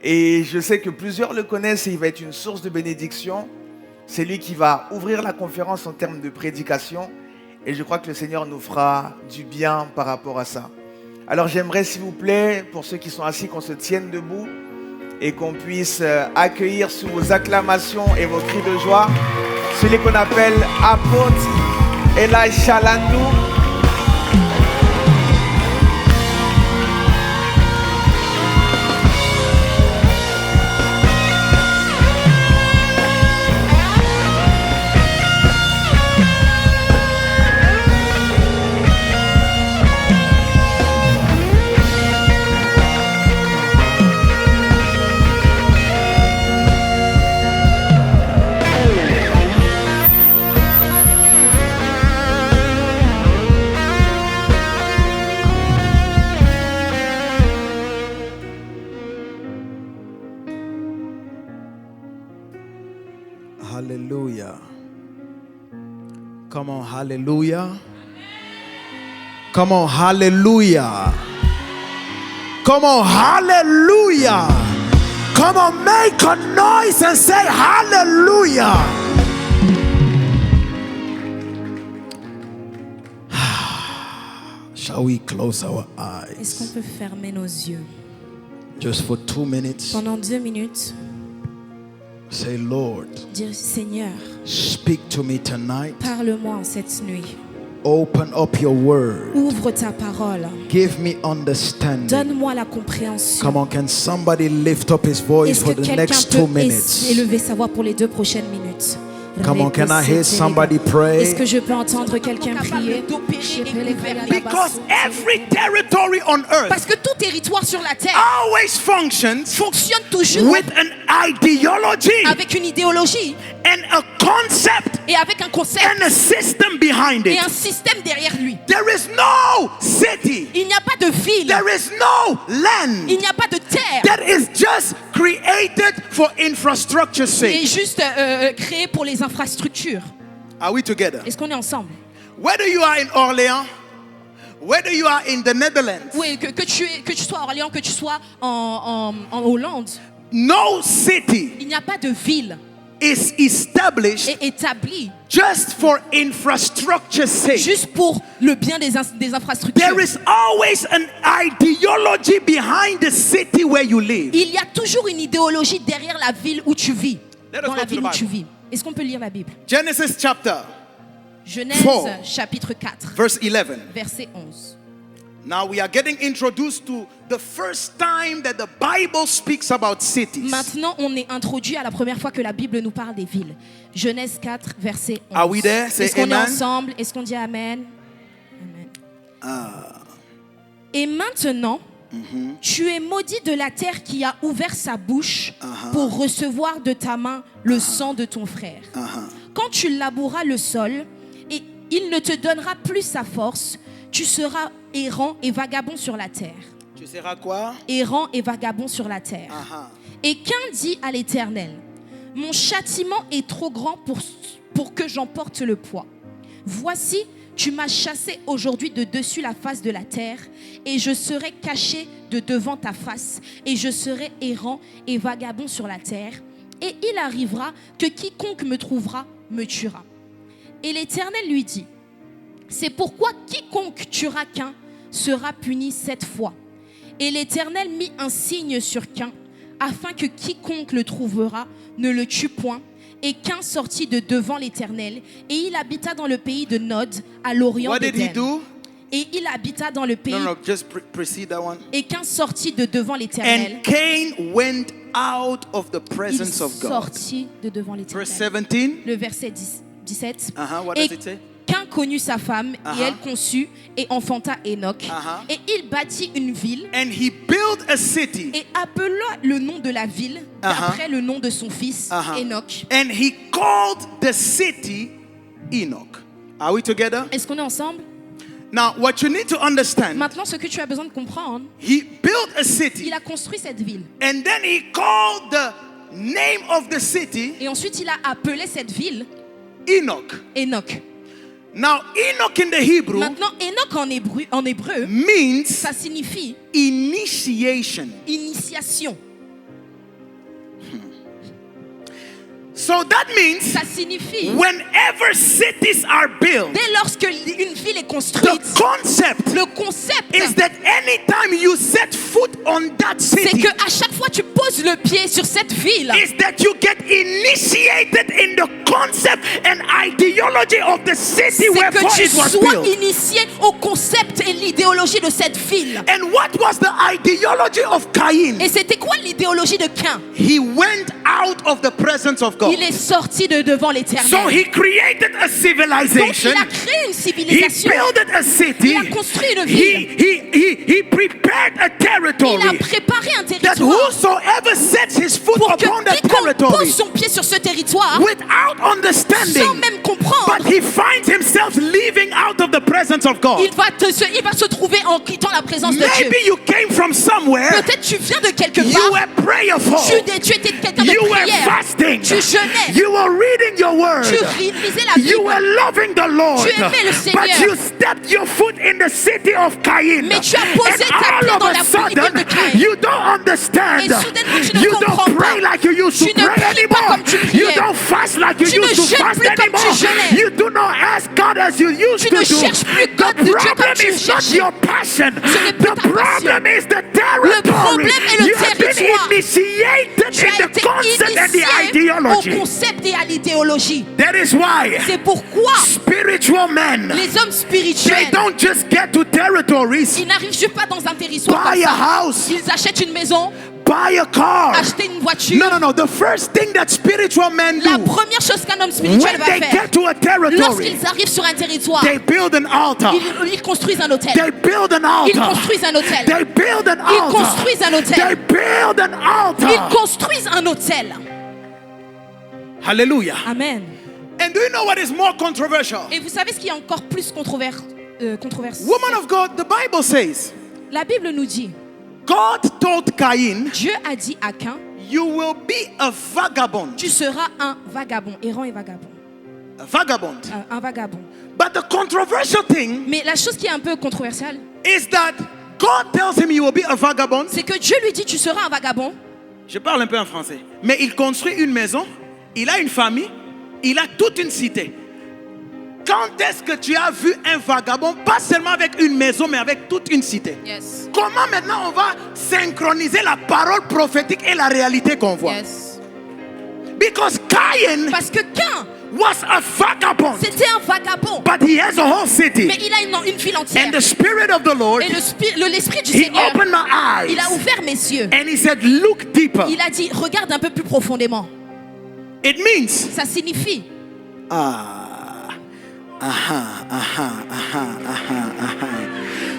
Et je sais que plusieurs le connaissent et il va être une source de bénédiction. C'est lui qui va ouvrir la conférence en termes de prédication. Et je crois que le Seigneur nous fera du bien par rapport à ça. Alors j'aimerais, s'il vous plaît, pour ceux qui sont assis, qu'on se tienne debout et qu'on puisse accueillir sous vos acclamations et vos cris de joie celui qu'on appelle apôtre Elisha Landou. Hallelujah. Come on, hallelujah. Come on, hallelujah. Come on, hallelujah. Come on, make a noise and say hallelujah. Shall we close our Est-ce qu'on eyes peut fermer nos yeux just for 2 minutes? pendant 2 minutes? Say, Lord, Dire, Seigneur, speak to me tonight. parle-moi en cette nuit. Open up your word. Ouvre ta parole. Give me understanding. Donne-moi la compréhension. Come on, can somebody lift up his voice Est-ce for que the quelqu'un next 2 peut minutes? élever sa voix pour les 2 prochaines minutes? Come on, can I hear somebody pray? Est-ce que je peux entendre quelqu'un prier? Because every territory on earth Parce que tout territoire sur la terre always functions fonctionne toujours with an ideology avec une idéologie and a concept et avec un concept and a system behind et it. un système derrière lui. There is no city. Il n'y a pas de ville, There is no land il n'y a pas de terre. that is just created for infrastructure's C'est sake. juste créé pour les infrastructures. Are we together? Est-ce qu'on est ensemble? Whether you are in Orléans, whether you are in the Netherlands, Oui, que tu sois à Orléans, que tu sois en Hollande, no city il n'y a pas de ville is established établie just for infrastructure's sake. juste pour le bien des infrastructures. There is always an ideology behind the city where you live. Il y a toujours une idéologie derrière la ville où tu vis. Let us Dans go la to ville the où tu Bible. vis. Est-ce qu'on peut lire la Bible? Genesis chapter Genèse 4. chapitre 4, verse 11. verset 11. Now we are getting introduced to the first time that the Bible speaks about cities. Maintenant, on est introduit à la première fois que la Bible nous parle des villes. Genèse 4, verset 11. Are we there? Say Est-ce qu'on est amen. ensemble? Est-ce qu'on dit Amen? Amen. Et maintenant, tu es maudit de la terre qui a ouvert sa bouche pour recevoir de ta main le sang de ton frère. Quand tu laboureras le sol, et il ne te donnera plus sa force, tu seras errant et vagabond sur la terre. Tu seras quoi? Errant et vagabond sur la terre. Et qu'un dit à l'Éternel, mon châtiment est trop grand pour que j'en porte le poids. Voici, tu m'as chassé aujourd'hui de dessus la face de la terre, et je serai caché de devant ta face, et je serai errant et vagabond sur la terre. Et il arrivera que quiconque me trouvera me tuera. Et l'Éternel lui dit, c'est pourquoi quiconque tuera Caïn sera puni 7 fois. Et l'Éternel mit un signe sur Caïn, afin que quiconque le trouvera ne le tue point. Et Caïn sortit de devant l'Éternel, et il habita dans le pays de Nod, à l'orient What did he d'Éden. do? Et il habita dans le pays. No, just precede that one. Et Caïn sortit de devant l'Éternel. And Cain went out of the Il presence of God. sortit de devant Verse l'Éternel. 17. Le verset 17. What Et does it say? Caïn connut sa femme, et elle conçut et enfanta Enoch. Et il bâtit une ville And he built a city. et appela le nom de la ville d'après le nom de son fils Enoch. And he called the city Enoch. Are we together? Est-ce qu'on est ensemble? Now, what you need to understand, Maintenant, ce que tu as besoin de comprendre, he built a city. il a construit cette ville. And then he called the name of the city Et ensuite, il a appelé cette ville Enoch. Enoch. Now, Enoch in the Hebrew Maintenant, Enoch en hébreu, means ça signifie initiation. initiation. So that means Ça signifie, whenever cities are built, dès lorsque une ville est the construite, concept le concept, is that anytime you set foot on that c'est city, que à chaque fois tu poses le pied sur cette ville, is that you get initiated in the concept and ideology of the city c'est wherefore que tu it was sois built. initié au concept et l'idéologie de cette ville. And what was the ideology of Cain? Et c'était quoi l'idéologie de Caïn? He went out of the presence of God. Il est sorti de devant So l'Éternel. he created a Donc civilization. il a créé une He civilisation. built a city. Il a construit une ville. He prepared a Il a territory préparé un that territoire whosoever sets his foot pour que upon that quiconque territory pose son pied sur ce territoire without sans understanding, même comprendre, but he finds himself leaving out of the presence of God. il va se trouver en quittant la présence de Dieu. Maybe you came from somewhere. Peut-être tu viens de quelque You part. were prayerful. Tu étais quelqu'un de You were prière. fasting. Tu jeûnais. You were reading your word. Tu lisais la You were Bible. loving the Lord. Tu aimais le Seigneur. But you stepped your foot in the city of Cain. Mais tu as posé And ta all pied of dans a la sudden, ville de Caïn. you don't understand. Et soudainement, tu ne You comprends don't pray pas. like you used to Tu ne pray pries pas anymore. comme tu priais. You don't fast like you Tu ne used to jeûnes fast plus comme tu anymore. jeûnais. You do not ask God as you used Tu to ne do. cherches plus God The de Dieu comme problem tu is not cherchais. your passion. Ce n'est plus The ta passion. problem is the Le territory. problème est le You have been territoire. initiated Tu in as the été concept and the initié ideology. au concept et à l'idéologie. That is why C'est pourquoi spiritual men, les hommes they spirituels, don't just get to territories, ils n'arrivent juste pas dans un territoire buy comme a ça. house, Ils achètent une maison, buy a car. acheter une voiture. No. The first thing that spiritual men La do première chose qu'un homme spirituel when va they faire, get to a territory, lorsqu'ils arrivent sur un territoire, they build an altar. ils construisent un hôtel. They build an Ils altar. construisent un hôtel. They build an Ils altar. construisent un hôtel. They build an altar. Ils construisent un hôtel. Hallelujah. Amen. And do you know what is more controversial? Et vous savez ce qui est encore plus controversé? Woman of God, the Bible says, La Bible nous dit, God told Cain, Dieu a dit à Caïn, you will be a vagabond. tu seras un vagabond, errant et vagabond. A vagabond. Un vagabond. But the controversial thing Mais la chose qui est un peu controversiale, is that God tells him you will be a vagabond. c'est que Dieu lui dit, tu seras un vagabond. Je parle un peu en français. Mais il construit une maison, il a une famille, il a toute une cité. Quand est-ce que tu as vu un vagabond, pas seulement avec une maison, mais avec toute une cité? Yes. Comment maintenant on va synchroniser la parole prophétique et la réalité qu'on voit? Yes. Because Cain Parce que Caïn, was a vagabond, c'était un vagabond. but he has a whole city. Mais il a une ville entière. And the Spirit of the Lord, Et l'esprit du he Seigneur, opened my eyes. il a ouvert mes yeux. And he said, look deeper. Il a dit, regarde un peu plus profondément. It means, Ça signifie,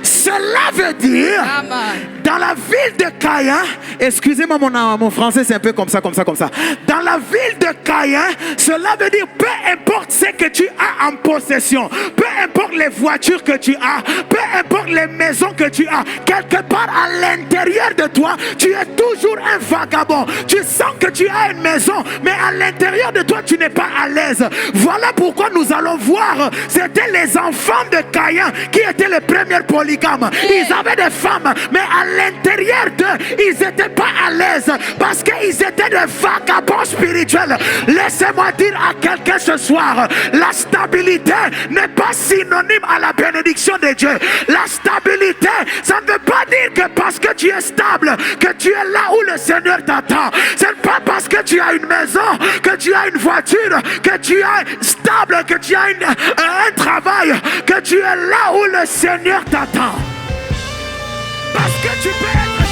cela veut dire Amen. Dans la ville de Caïn, excusez-moi mon français c'est un peu comme ça. Dans la ville de Caïn, cela veut dire peu importe ce que tu as en possession, peu importe les voitures que tu as, peu importe les maisons que tu as, quelque part à l'intérieur de toi, tu es toujours un vagabond. Tu sens que tu as une maison, mais à l'intérieur de toi, tu n'es pas à l'aise. Voilà pourquoi nous allons voir, c'était les enfants de Caïn qui étaient les premiers polygames. Ils avaient des femmes, mais à l'intérieur d'eux, ils n'étaient pas à l'aise parce qu'ils étaient des vagabonds spirituels. Laissez-moi dire à quelqu'un ce soir, la stabilité n'est pas synonyme à la bénédiction de Dieu. La stabilité, ça ne veut pas dire que parce que tu es stable, que tu es là où le Seigneur t'attend. Ce n'est pas parce que tu as une maison, que tu as une voiture, que tu es stable, que tu as un travail, que tu es là où le Seigneur t'attend. Parce que tu peux être stable.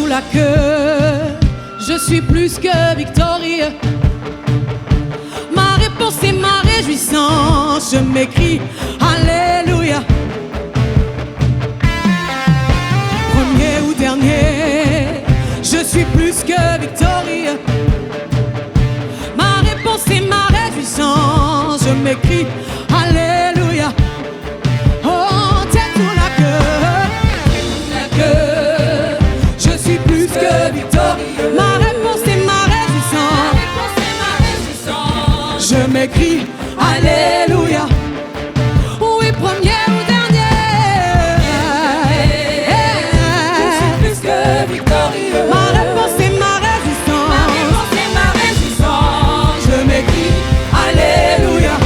Là que je suis plus que victorieux. Ma réponse et ma réjouissance, je m'écris Alléluia. Premier ou dernier, je suis plus que victorieux. Ma réponse et ma réjouissance, je m'écris Alléluia. Oh, tête ou la queue. Ma réponse et ma réjouissance, je m'écris Alléluia. Oui, premier ou dernier, je suis plus que victorieux. Ma réponse et ma réjouissance, je m'écris Alléluia.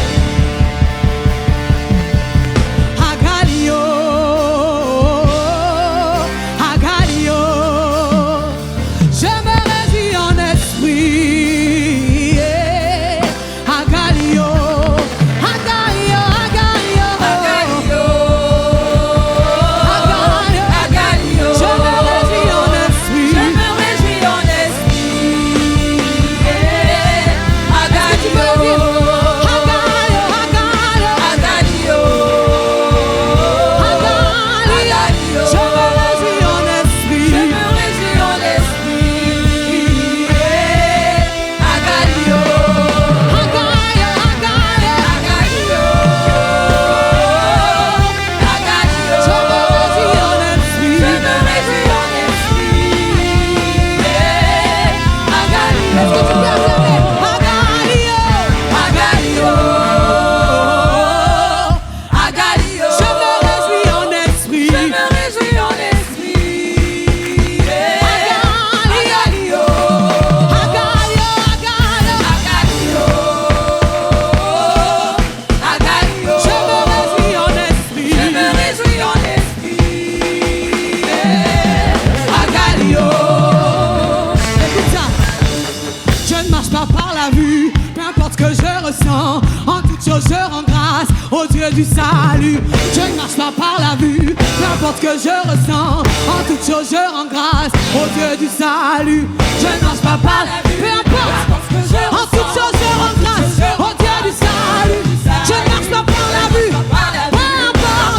Du salut, je ne marche pas par la vue, peu importe ce que je ressens, en toute chose je rends grâce au Dieu du salut. Je ne marche pas par la vue, peu importe ce que je ressens, en toute chose je rends grâce au Dieu du salut. Je ne marche pas par la vue, peu importe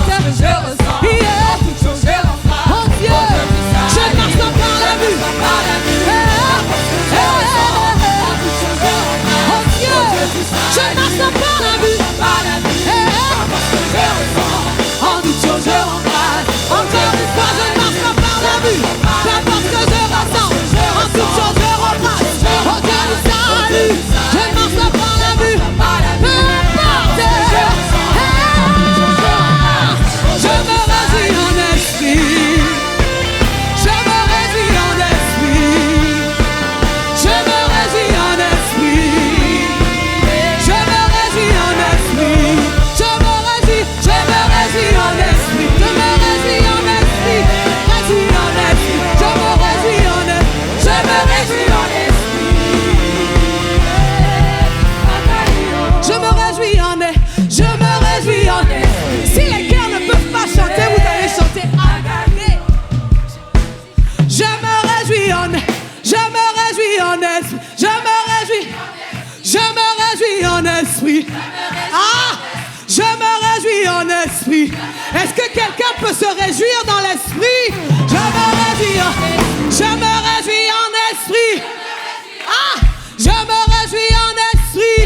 ce que je ressens, en toute chose je rends grâce au Dieu. Je ne marche pas par la vue, je ne marche pas par la vue. En toute chose je rends grâce. Encore une fois je ne marche pas par la vue. Peu importe ce que je ressens, en toute chose je rends grâce. esprit. Ah, je me réjouis en esprit. Est-ce que quelqu'un peut se réjouir dans l'esprit? Je me réjouis en esprit. Ah, je me réjouis en esprit.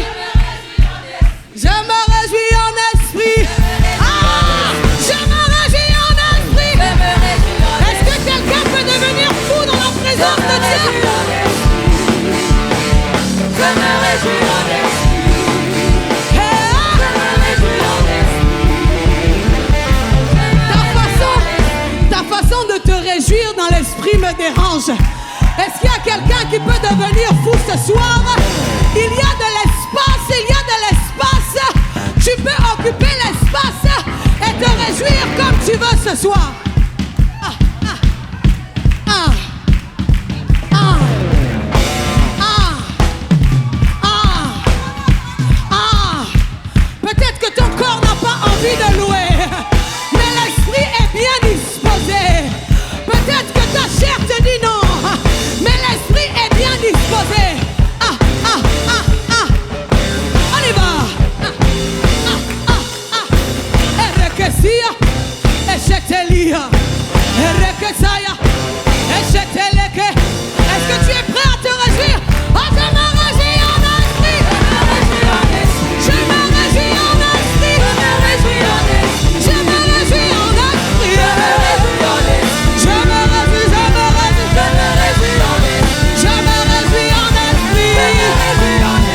Je me réjouis en esprit. Ah, je me réjouis en esprit. Est-ce que quelqu'un peut devenir fou dans la présence de Dieu? Je me réjouis en esprit. Ta façon de te réjouir dans l'esprit me dérange. Est-ce qu'il y a quelqu'un qui peut devenir fou ce soir? Il y a de l'espace, il y a de l'espace. Tu peux occuper l'espace et te réjouir comme tu veux ce soir. Peut-être que ton corps n'a pas envie de louer, mais l'esprit est bien disposé. Peut-être que ta chair te dit non, mais l'esprit est bien disposé. On y va. Erekesia, Echetelia, Erekesaya, Echeteleke. Est-ce que tu es prêt à te réjouir? Je me réjouis en esprit. Je me réjouis en esprit. Je me réjouis en esprit. Je me réjouis, je me réjouis. Je me réjouis en esprit. Je me réjouis en esprit. Je me réjouis en esprit. Ah,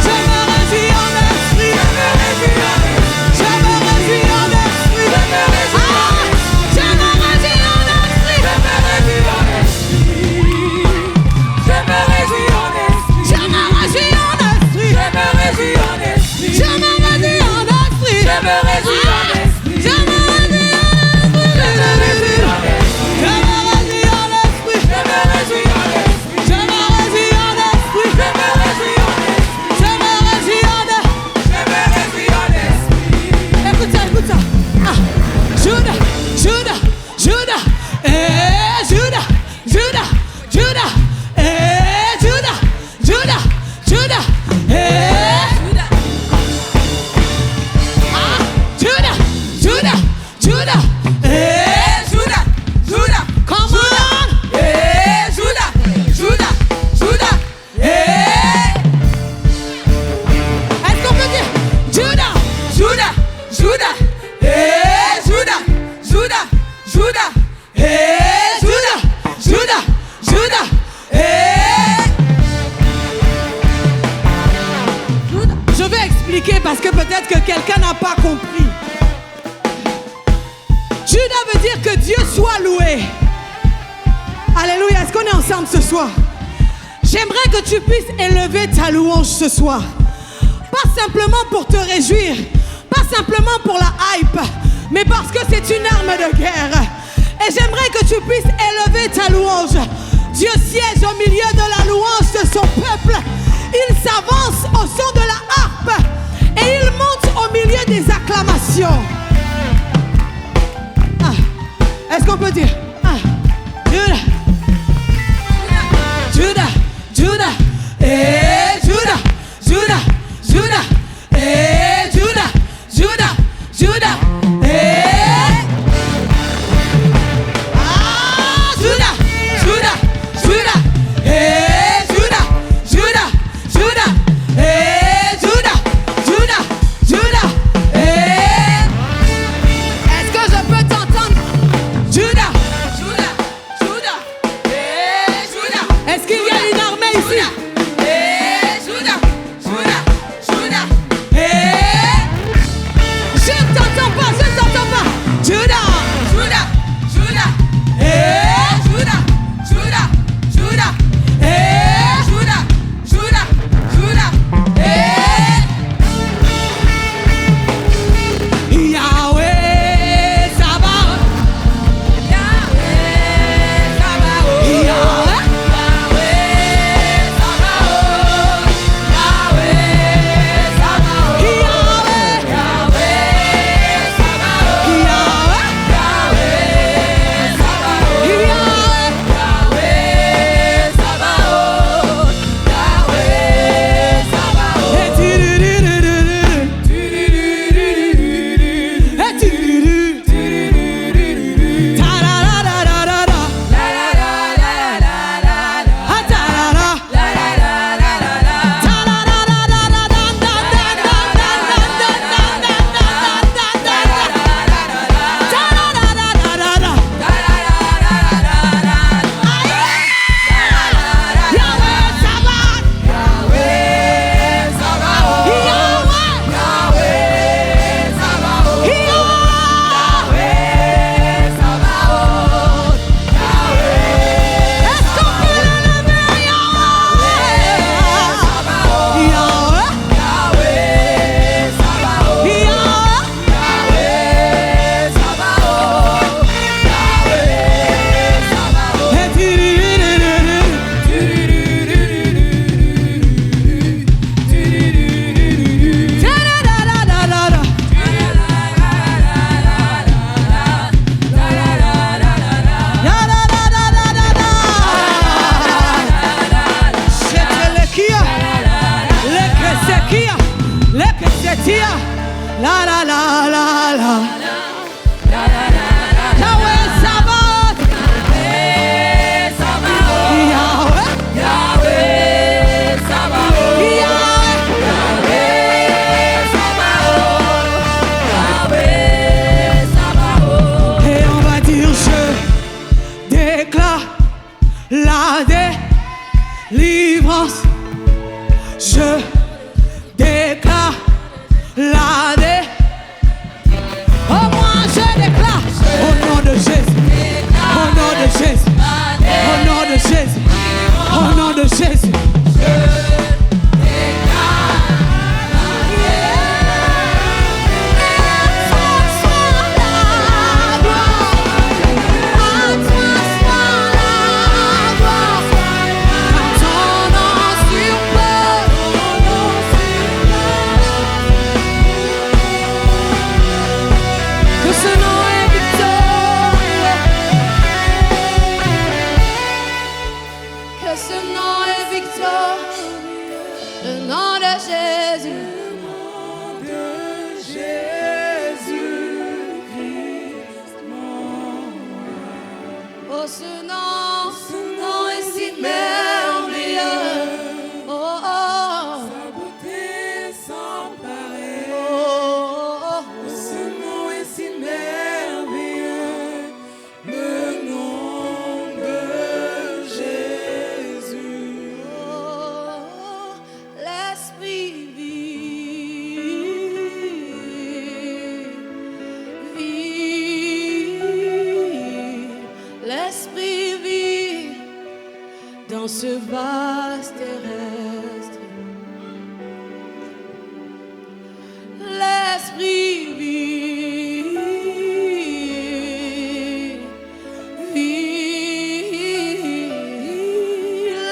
je me réjouis en esprit. Je me réjouis en esprit. Je me réjouis en esprit. Je me réjouis en esprit. Je me réjouis en esprit. Je me réjouis en esprit. Je me réjouis en esprit. Je me réjouis en esprit. Je me réjouis en esprit. Je me réjouis en esprit. Je me réjouis en esprit. Je me réjouis en esprit. Je me réjouis en esprit. Je me réjouis en esprit. Écoute ça, écoute ça. Judas, Judas, Judas, Judas, Judas, Judas, Judas, Judas, Judas, Judas, Judas, Judas, Judas, Judas, come on. Judas, Judas, Judas, Est-ce qu'on peut dire Judas? Judas, Judas, Judas, Judas, Judas, Judas, Judas, Judas, Je vais expliquer parce que peut-être que quelqu'un n'a pas compris. Judas veut dire que Dieu soit loué. Alléluia, est-ce qu'on est ensemble ce soir? J'aimerais que tu puisses élever ta louange ce soir. Pas simplement pour te réjouir, pas simplement pour la hype, mais parce que c'est une arme de guerre. Et j'aimerais que tu puisses élever ta louange. Dieu siège au milieu de la louange de son peuple. Il s'avance au son de la harpe et il monte au milieu des acclamations. Est-ce qu'on peut dire Judas, Judas, Judas, Judas, Judas, Judas, Judas, Judas, Judas, Judas, Judas, Judas, Judas, Judas, Judas, Judas, Judas, Judas, Est-ce que je peux t'entendre? Judas, Oh, ce nom est si merveilleux. Oh, oh. Sa beauté sans pareil. Oh, oh, oh. Ce nom est si merveilleux. Le nom de Jésus. Oh, l'Esprit l'Esprit vit dans ce vaste terrestre. L'Esprit vit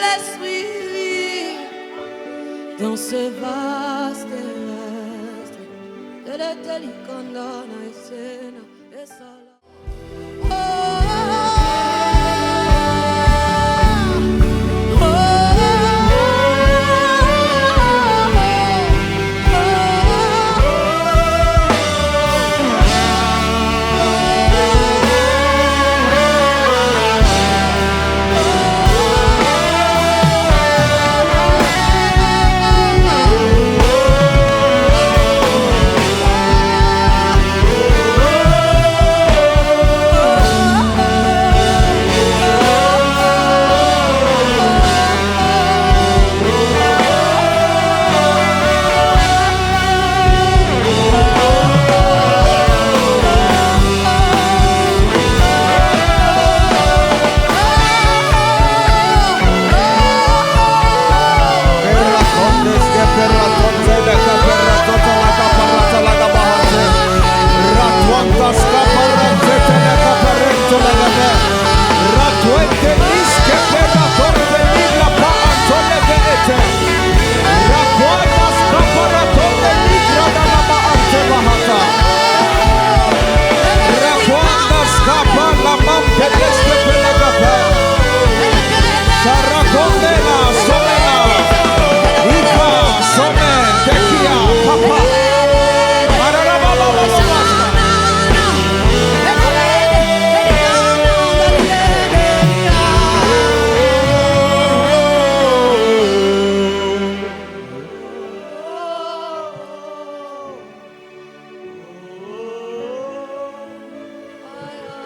l'Esprit vit dans ce vaste terrestre.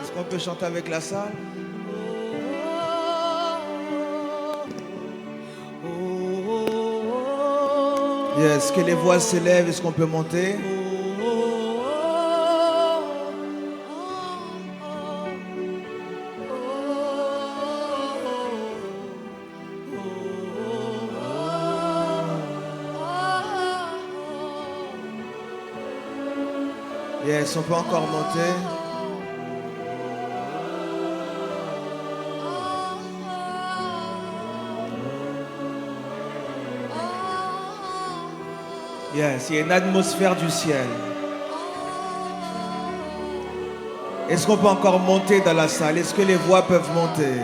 Est-ce qu'on peut chanter avec la salle? Yes, que les voix s'élèvent, est-ce qu'on peut monter? Yes, on peut encore monter. Yes, il y a une atmosphère du ciel. Est-ce qu'on peut encore monter dans la salle? Est-ce que les voix peuvent monter?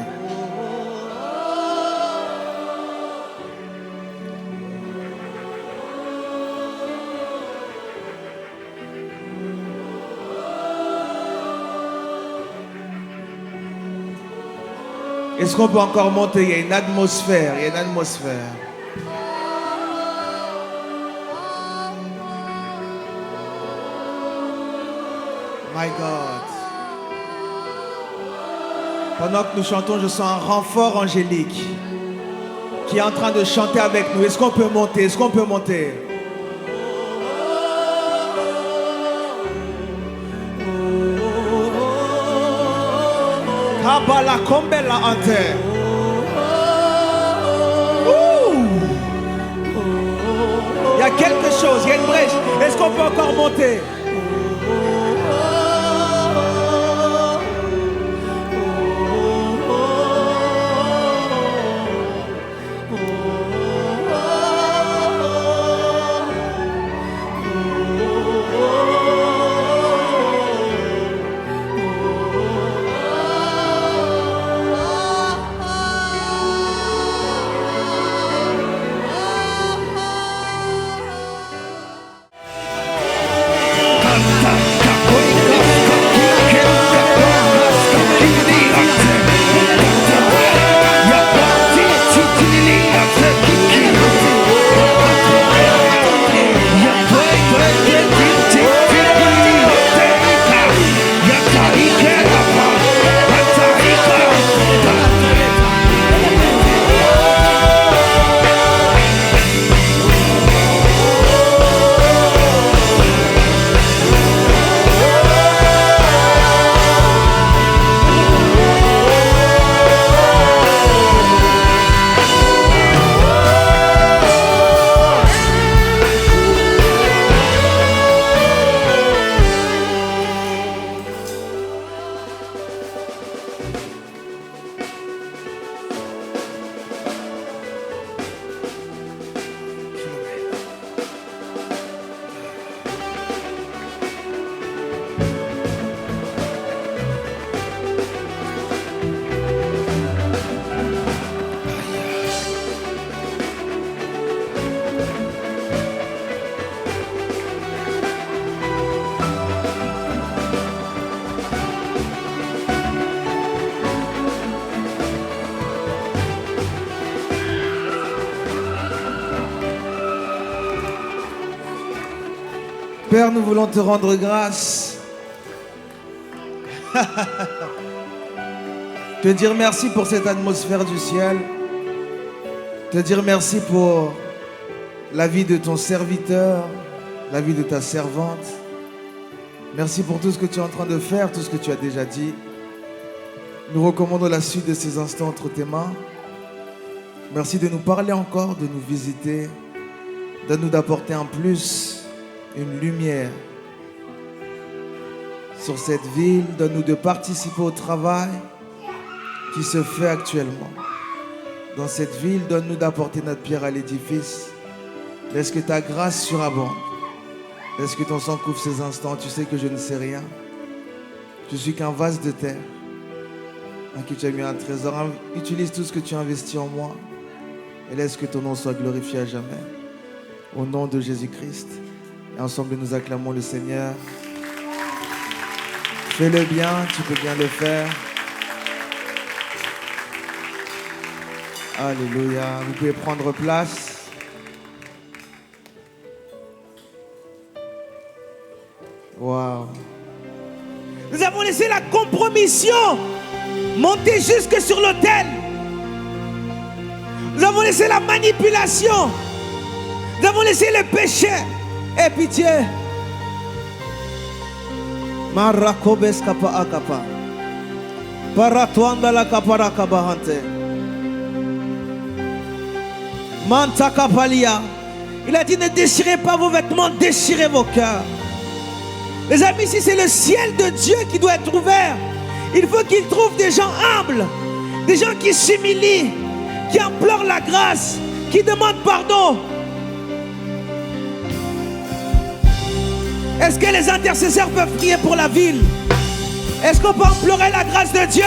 Est-ce qu'on peut encore monter? Il y a une atmosphère, il y a une atmosphère. My God. Pendant que nous chantons, je sens un renfort angélique qui est en train de chanter avec nous. Est-ce qu'on peut monter? Est-ce qu'on peut monter? Kabala Kombela Ante. Il y a quelque chose, il y a une brèche. Est-ce qu'on peut encore monter? Père, nous voulons te rendre grâce. Te dire merci pour cette atmosphère du ciel. Te dire merci pour la vie de ton serviteur, la vie de ta servante. Merci pour tout ce que tu es en train de faire, tout ce que tu as déjà dit. Nous recommandons la suite de ces instants entre tes mains. Merci de nous parler encore, de nous visiter. Donne-nous d'apporter un plus, une lumière sur cette ville. Donne-nous de participer au travail qui se fait actuellement dans cette ville. Donne-nous d'apporter notre pierre à l'édifice. Laisse que ta grâce surabonde. Laisse que ton sang couvre ces instants. Tu sais que je ne sais rien. Je suis qu'un vase de terre en qui tu as mis un trésor. Utilise tout ce que tu as investi en moi et laisse que ton nom soit glorifié à jamais. Au nom de Jésus-Christ. Et ensemble nous acclamons le Seigneur. Fais-le bien, tu peux bien le faire. Alléluia. Vous pouvez prendre place. Wow. Nous avons laissé la compromission monter jusque sur l'autel. Nous avons laissé la manipulation. Nous avons laissé le péché. Aie pitié. Marakobes kapa akapa. Paratuanda la kapara kabahante. Manta kapalia. Il a dit ne déchirez pas vos vêtements, déchirez vos cœurs. Les amis, si c'est le ciel de Dieu qui doit être ouvert, il faut qu'il trouve des gens humbles, des gens qui s'humilient, qui implorent la grâce, qui demandent pardon. Est-ce que les intercesseurs peuvent prier pour la ville? Est-ce qu'on peut implorer la grâce de Dieu?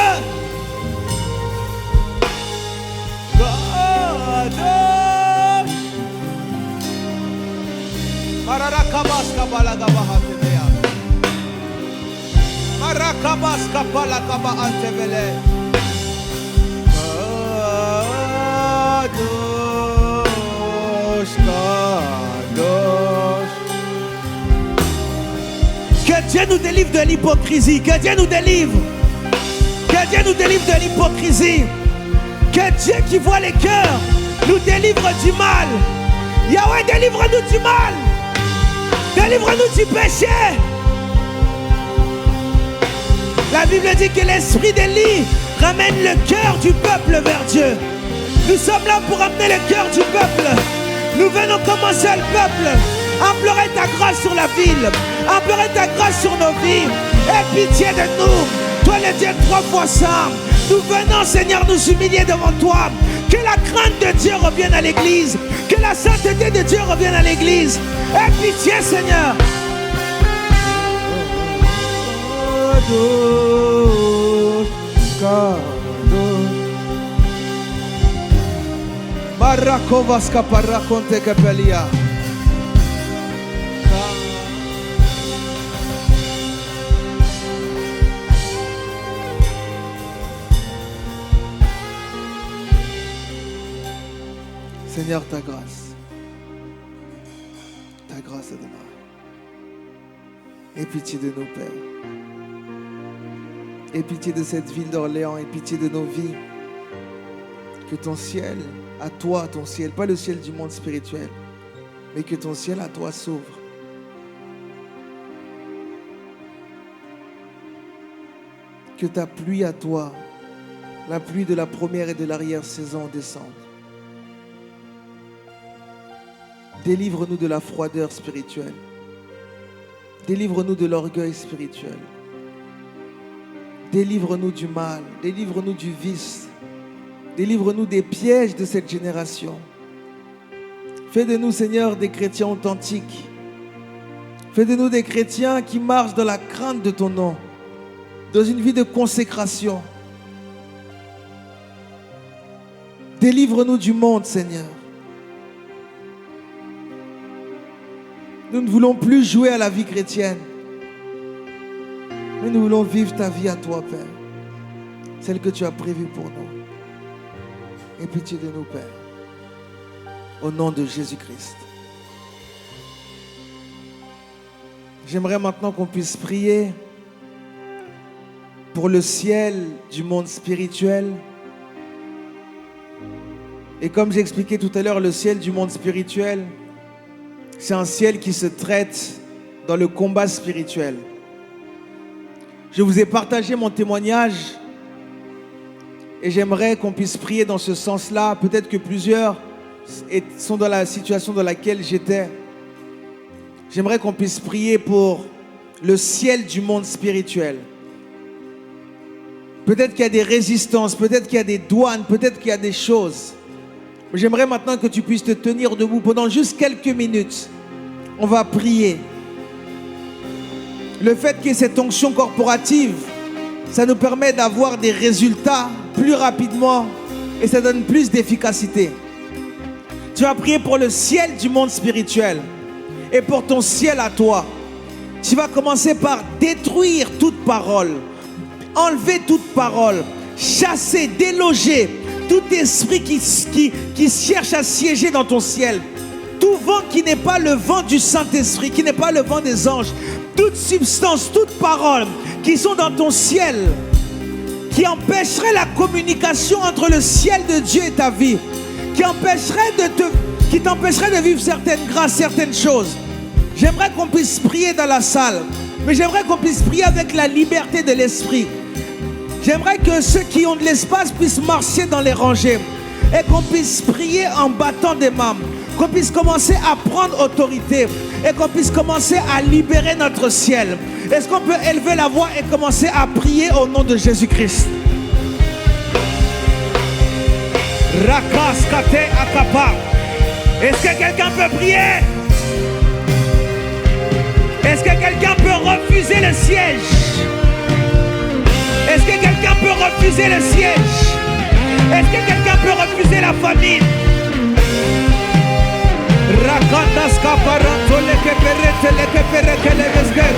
Marakabas kapala kaba antevele. Kadosh, kadosh. Que Dieu nous délivre de l'hypocrisie. Que Dieu nous délivre. Que Dieu nous délivre de l'hypocrisie. Que Dieu qui voit les cœurs nous délivre du mal. Yahweh, délivre-nous du mal. Délivre-nous du péché. La Bible dit que l'esprit d'Élie ramène le cœur du peuple vers Dieu. Nous sommes là pour amener le cœur du peuple. Nous venons comme un seul peuple. Implorer ta grâce sur la ville. Implorer ta grâce sur nos vies. Aie pitié de nous. Toi le Dieu 3 fois saint. Nous venons, Seigneur, nous humilier devant toi. Que la crainte de Dieu revienne à l'église. Que la sainteté de Dieu revienne à l'église. Aie pitié, Seigneur. Marakovas kaparakonte kapelia. Seigneur, ta grâce. Ta grâce, Adonai. Aie pitié de nos pères. Aie pitié de cette ville d'Orléans. Aie pitié de nos vies. Que ton ciel, à toi, ton ciel, pas le ciel du monde spirituel, mais que ton ciel à toi s'ouvre. Que ta pluie à toi, la pluie de la première et de l'arrière-saison descende. Délivre-nous de la froideur spirituelle. Délivre-nous de l'orgueil spirituel. Délivre-nous du mal. Délivre-nous du vice. Délivre-nous des pièges de cette génération. Fais de nous, Seigneur, des chrétiens authentiques. Fais de nous des chrétiens qui marchent dans la crainte de ton nom, dans une vie de consécration. Délivre-nous du monde, Seigneur. Nous ne voulons plus jouer à la vie chrétienne, mais nous voulons vivre ta vie à toi, Père, celle que tu as prévue pour nous. Aie pitié de nous, Père, au nom de Jésus-Christ. j'aimerais maintenant qu'on puisse prier pour le ciel du monde spirituel. Et comme j'ai expliqué tout à l'heure, le ciel du monde spirituel, c'est un ciel qui se traite dans le combat spirituel. Je vous ai partagé mon témoignage et j'aimerais qu'on puisse prier dans ce sens-là. Peut-être que plusieurs sont dans la situation dans laquelle j'étais. J'aimerais qu'on puisse prier pour le ciel du monde spirituel. Peut-être qu'il y a des résistances, peut-être qu'il y a des douanes, peut-être qu'il y a des choses. J'aimerais maintenant que tu puisses te tenir debout pendant juste quelques minutes. On va prier. Le fait qu'il y ait cette onction corporative, ça nous permet d'avoir des résultats plus rapidement et ça donne plus d'efficacité. Tu vas prier pour le ciel du monde spirituel et pour ton ciel à toi. Tu vas commencer par détruire toute parole, enlever toute parole, chasser, déloger tout esprit qui cherche à siéger dans ton ciel. Tout vent qui n'est pas le vent du Saint-Esprit, qui n'est pas le vent des anges, toute substance, toute parole qui sont dans ton ciel, qui empêcherait la communication entre le ciel de Dieu et ta vie, qui t'empêcherait de vivre certaines grâces, certaines choses. J'aimerais qu'on puisse prier dans la salle, mais j'aimerais qu'on puisse prier avec la liberté de l'esprit. J'aimerais que ceux qui ont de l'espace puissent marcher dans les rangées et qu'on puisse prier en battant des mains, qu'on puisse commencer à prendre autorité et qu'on puisse commencer à libérer notre ciel. Est-ce qu'on peut élever la voix et commencer à prier au nom de Jésus-Christ? Rakaskate akapa. Est-ce que quelqu'un peut prier? Est-ce que quelqu'un peut refuser le siège? Est-ce que quelqu'un peut refuser le siège? Est-ce que quelqu'un peut refuser la famine? Rakandas kaparanto leke perete leke pereke levesker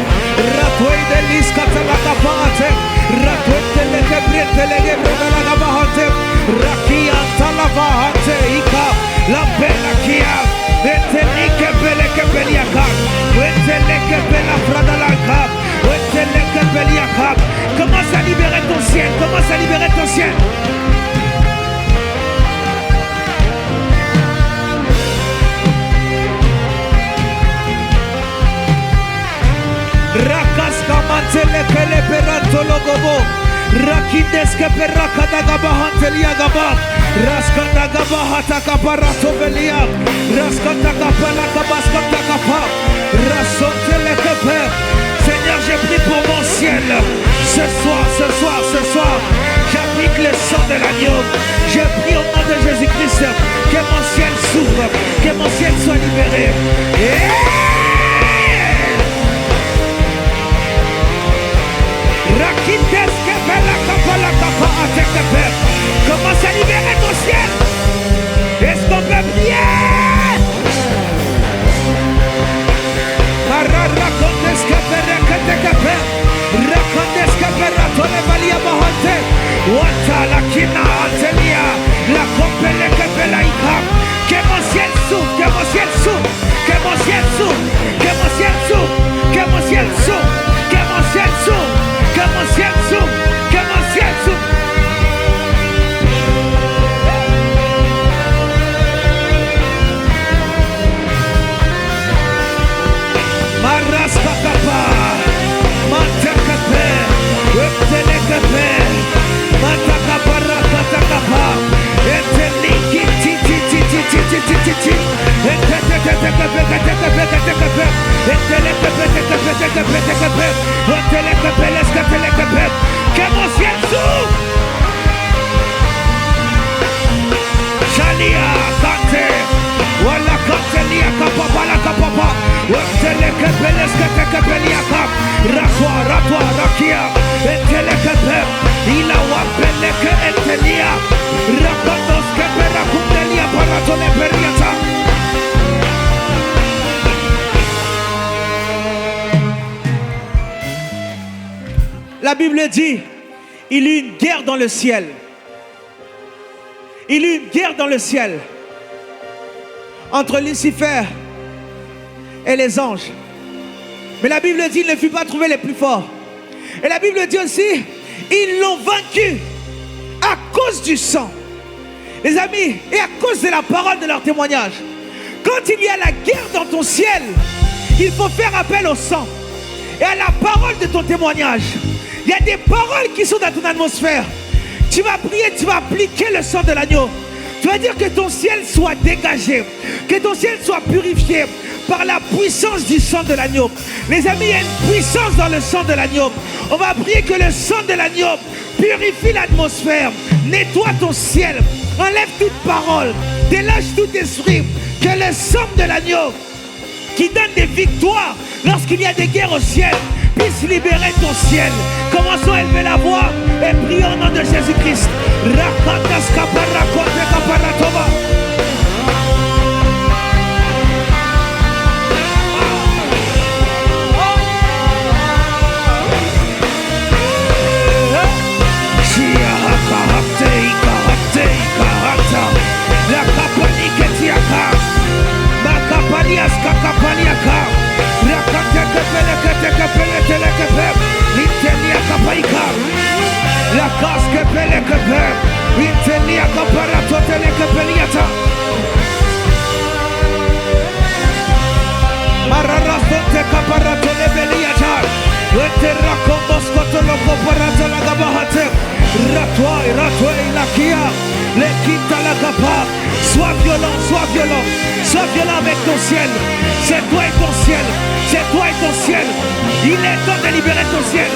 Ratoi de liskata la kapate Ratoi leke brete leke brete la kapahate Rakianta la vahate Ika la bela kia Vete like beleke beliaka Vete leke bela fradalaka Vete leke beliaka. Commence à libérer ton ciel. Commence à libérer ton ciel. Rakaska mantele pele peranto logobo. Rakideske peraka daga bahantelia gaba. Raska daga bahata kaparato velia. Raska daga pala kabaska daga pa. Rasontele kepe. Seigneur, j'ai pris pour mon ciel. Ce soir, j'applique le sang de l'agneau. Je prie au nom de Jésus-Christ que mon ciel s'ouvre, que mon ciel soit libéré. Commence à libérer ton ciel. Est-ce qu'on peut prier? Que mon ciel s'ouvre, que mon ciel s'ouvre, que mon ciel s'ouvre, que mon ciel s'ouvre, que mon ciel s'ouvre, que mon ciel s'ouvre, que mon ciel s'ouvre, que mon ciel s'ouvre. Maraskakapa, Mantakape, Weptelekape, Matakaparakataka, Eteliki, Titi, que mon ciel s'ouvre. Shalia Kante, Wala Kantelia Kapapa, Kapapa, Waptelekapeleskatekapelia, Rakwa, Rakia, Etelekape, Ila Wapeleke Etelia, Rapatos Kapera Kundelia Paratone Periata. La Bible dit, il y eut une guerre dans le ciel. Il y eut une guerre dans le ciel entre Lucifer et les anges. Mais la Bible dit, il ne fut pas trouvé les plus forts. Et la Bible dit aussi, ils l'ont vaincu à cause du sang. Les amis, et à cause de la parole de leur témoignage. Quand il y a la guerre dans ton ciel, il faut faire appel au sang et à la parole de ton témoignage. Il y a des paroles qui sont dans ton atmosphère. Tu vas prier, tu vas appliquer le sang de l'agneau. Tu vas dire que ton ciel soit dégagé, que ton ciel soit purifié par la puissance du sang de l'agneau. Les amis, il y a une puissance dans le sang de l'agneau. On va prier que le sang de l'agneau purifie l'atmosphère, nettoie ton ciel, enlève toute parole, délâche tout esprit. Que le sang de l'agneau qui donne des victoires lorsqu'il y a des guerres au ciel puisse libérer ton ciel. Commençons à élever la voix et prions au nom de Jésus-Christ. La casque pele que per, intelia caparato tele que peliata. Mararasto te caparato le beliata. Weterra con boscoto lo caparato la gabahate. Ratoi la kia, le quita la capa. Sois violent, sois violent, sois violent avec ton ciel. C'est toi et ton ciel, c'est toi et ton ciel. Il est temps de libérer ton ciel.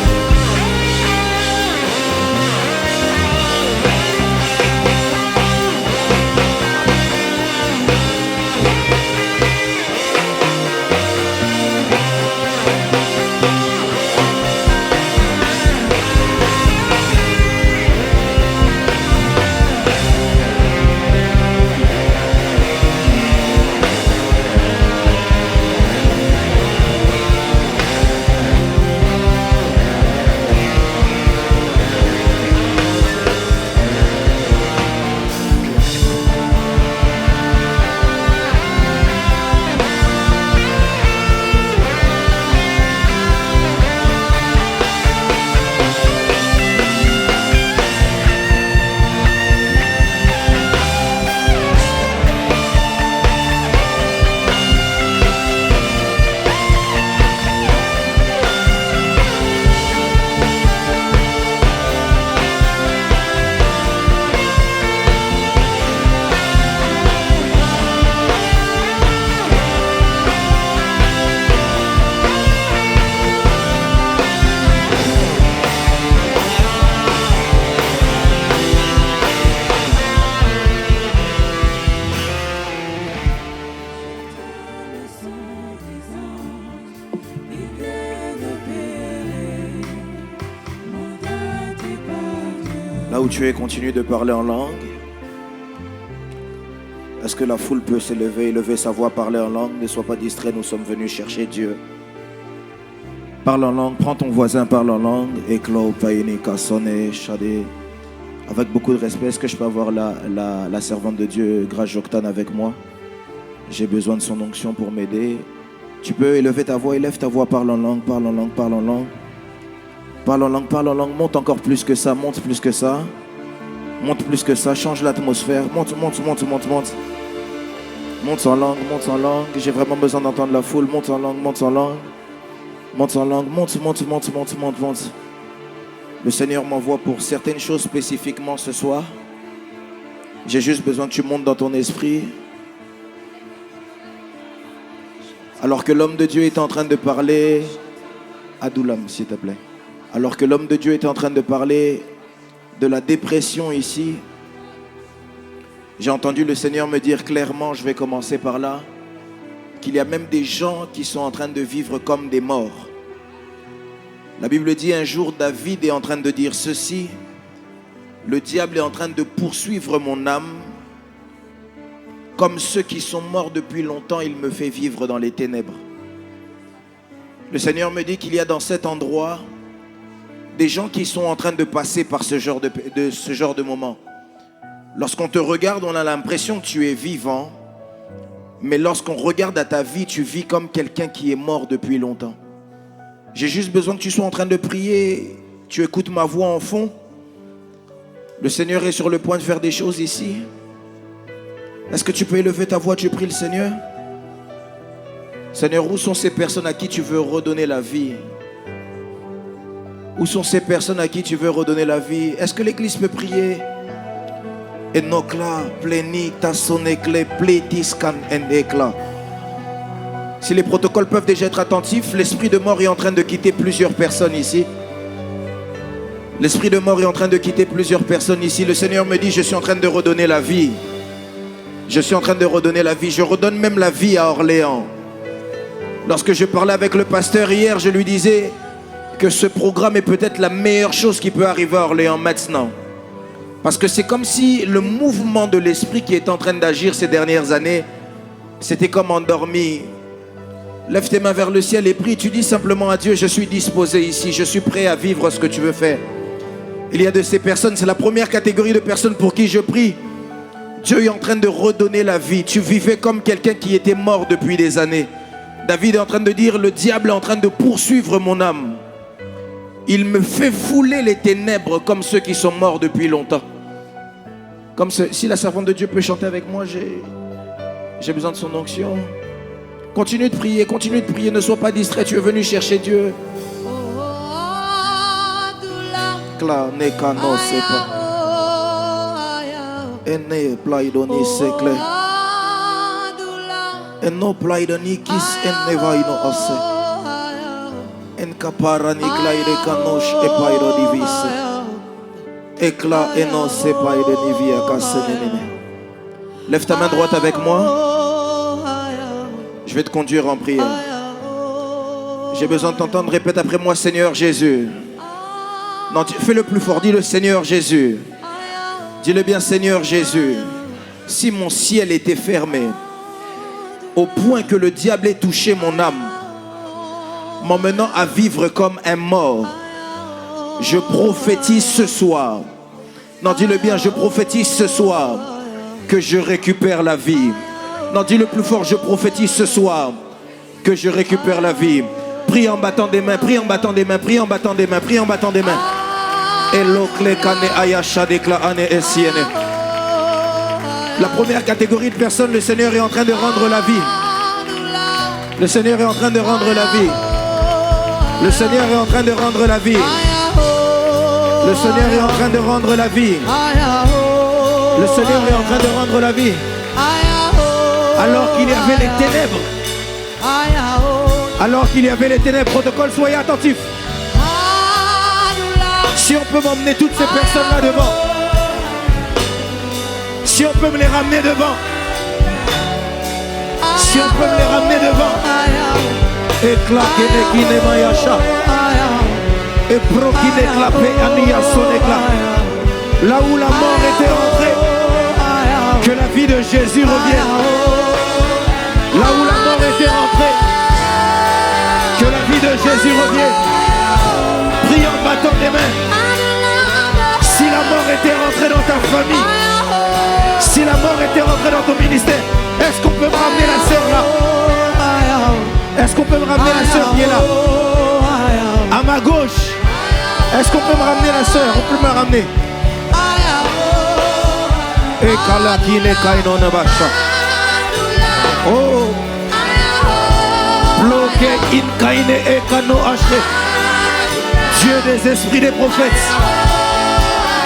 Là où tu es, continue de parler en langue. Est-ce que la foule peut s'élever, élever sa voix, parler en langue? Ne sois pas distrait, nous sommes venus chercher Dieu. Parle en langue, prends ton voisin, parle en langue. Eklo, Paini, Kasone, Shade. Avec beaucoup de respect, est-ce que je peux avoir la servante de Dieu, Grâce Joctane, avec moi? J'ai besoin de son onction pour m'aider. Tu peux élever ta voix, élève ta voix, parle en langue, parle en langue, parle en langue. Parle en langue, parle en langue, monte encore plus que ça, monte plus que ça. Monte plus que ça, change l'atmosphère, monte. Monte en langue, monte en langue. J'ai vraiment besoin d'entendre la foule, monte en langue, monte en langue. Monte en langue, monte. Le Seigneur m'envoie pour certaines choses spécifiquement ce soir. J'ai juste besoin que tu montes dans ton esprit. Alors que l'homme de Dieu est en train de parler, Adoulam, s'il te plaît. Alors que l'homme de Dieu est en train de parler de la dépression ici, j'ai entendu le Seigneur me dire clairement, je vais commencer par là, qu'il y a même des gens qui sont en train de vivre comme des morts. La Bible dit un jour, David est en train de dire ceci: le diable est en train de poursuivre mon âme. Comme ceux qui sont morts depuis longtemps, il me fait vivre dans les ténèbres. Le Seigneur me dit qu'il y a dans cet endroit des gens qui sont en train de passer par ce genre de moment. Lorsqu'on te regarde, on a l'impression que tu es vivant, mais lorsqu'on regarde à ta vie, tu vis comme quelqu'un qui est mort depuis longtemps. J'ai juste besoin que tu sois en train de prier. Tu écoutes ma voix en fond. Le Seigneur est sur le point de faire des choses ici. Est-ce que tu peux élever ta voix, tu pries le Seigneur? Seigneur, où sont ces personnes à qui tu veux redonner la vie? Où sont ces personnes à qui tu veux redonner la vie? Est-ce que l'Église peut prier? Enokla, pleni, tasonekle, pletiskan, endekla. Si les protocoles peuvent déjà être attentifs, l'esprit de mort est en train de quitter plusieurs personnes ici. L'esprit de mort est en train de quitter plusieurs personnes ici. Le Seigneur me dit, je suis en train de redonner la vie. Je suis en train de redonner la vie. Je redonne même la vie à Orléans. Lorsque je parlais avec le pasteur hier, je lui disais que ce programme est peut-être la meilleure chose qui peut arriver à Orléans maintenant. Parce que c'est comme si le mouvement de l'esprit qui est en train d'agir ces dernières années, c'était comme endormi. Lève tes mains vers le ciel et prie. Tu dis simplement à Dieu, je suis disposé ici, je suis prêt à vivre ce que tu veux faire. Il y a de ces personnes, c'est la première catégorie de personnes pour qui je prie. Dieu est en train de redonner la vie. Tu vivais comme quelqu'un qui était mort depuis des années. David est en train de dire, le diable est en train de poursuivre mon âme. Il me fait fouler les ténèbres comme ceux qui sont morts depuis longtemps. Comme si la servante de Dieu peut chanter avec moi, j'ai besoin de son onction. Continue de prier, ne sois pas distrait, tu es venu chercher Dieu. Cla ne cano sepa. Ene plaidoni sekle. Eno plaidoni kis ene vaino ose. En kapara ni klaide kanosh e pairo divise. Ekla eno sepa ide nivia kasenene. Lève ta main droite avec moi. Je vais te conduire en prière. J'ai besoin de t'entendre. Répète après moi, Seigneur Jésus. Non, fais-le plus fort. Dis-le, Seigneur Jésus. Dis-le bien, Seigneur Jésus. Si mon ciel était fermé, au point que le diable ait touché mon âme, m'emmenant à vivre comme un mort, je prophétise ce soir. Non, dis-le bien, je prophétise ce soir que je récupère la vie. Non, dis-le plus fort, je prophétise ce soir que je récupère la vie. Prie en battant des mains, prie en battant des mains, prie en battant des mains, prie en battant des mains. La première catégorie de personnes, le Seigneur est en train de rendre la vie. Le Seigneur est en train de rendre la vie. Le Seigneur est en train de rendre la vie. Le Seigneur est en train de rendre la vie. Le Seigneur est en train de rendre la vie. Alors qu'il y avait les ténèbres. Alors qu'il y avait les ténèbres, protocole, soyez attentifs. Si on peut m'emmener toutes ces personnes-là devant. Si on peut me les ramener devant. Si on peut me les ramener devant. Éclat qui n'est pas yacha. Et pro qui n'est clapé, Ania son éclat. Là où la mort était rentrée, que la vie de Jésus revienne. Là où la mort était rentrée, que la vie de Jésus revienne. Prie en battant des mains. Si la mort était rentrée dans ta famille, si la mort était rentrée dans ton ministère, est-ce qu'on peut me ramener la sœur là? Est-ce qu'on peut me ramener la sœur qui est là? À ma gauche. Est-ce qu'on peut me ramener la sœur? On peut me ramener. Oh. Bloqué in kaine ekano haché. Dieu des esprits des prophètes.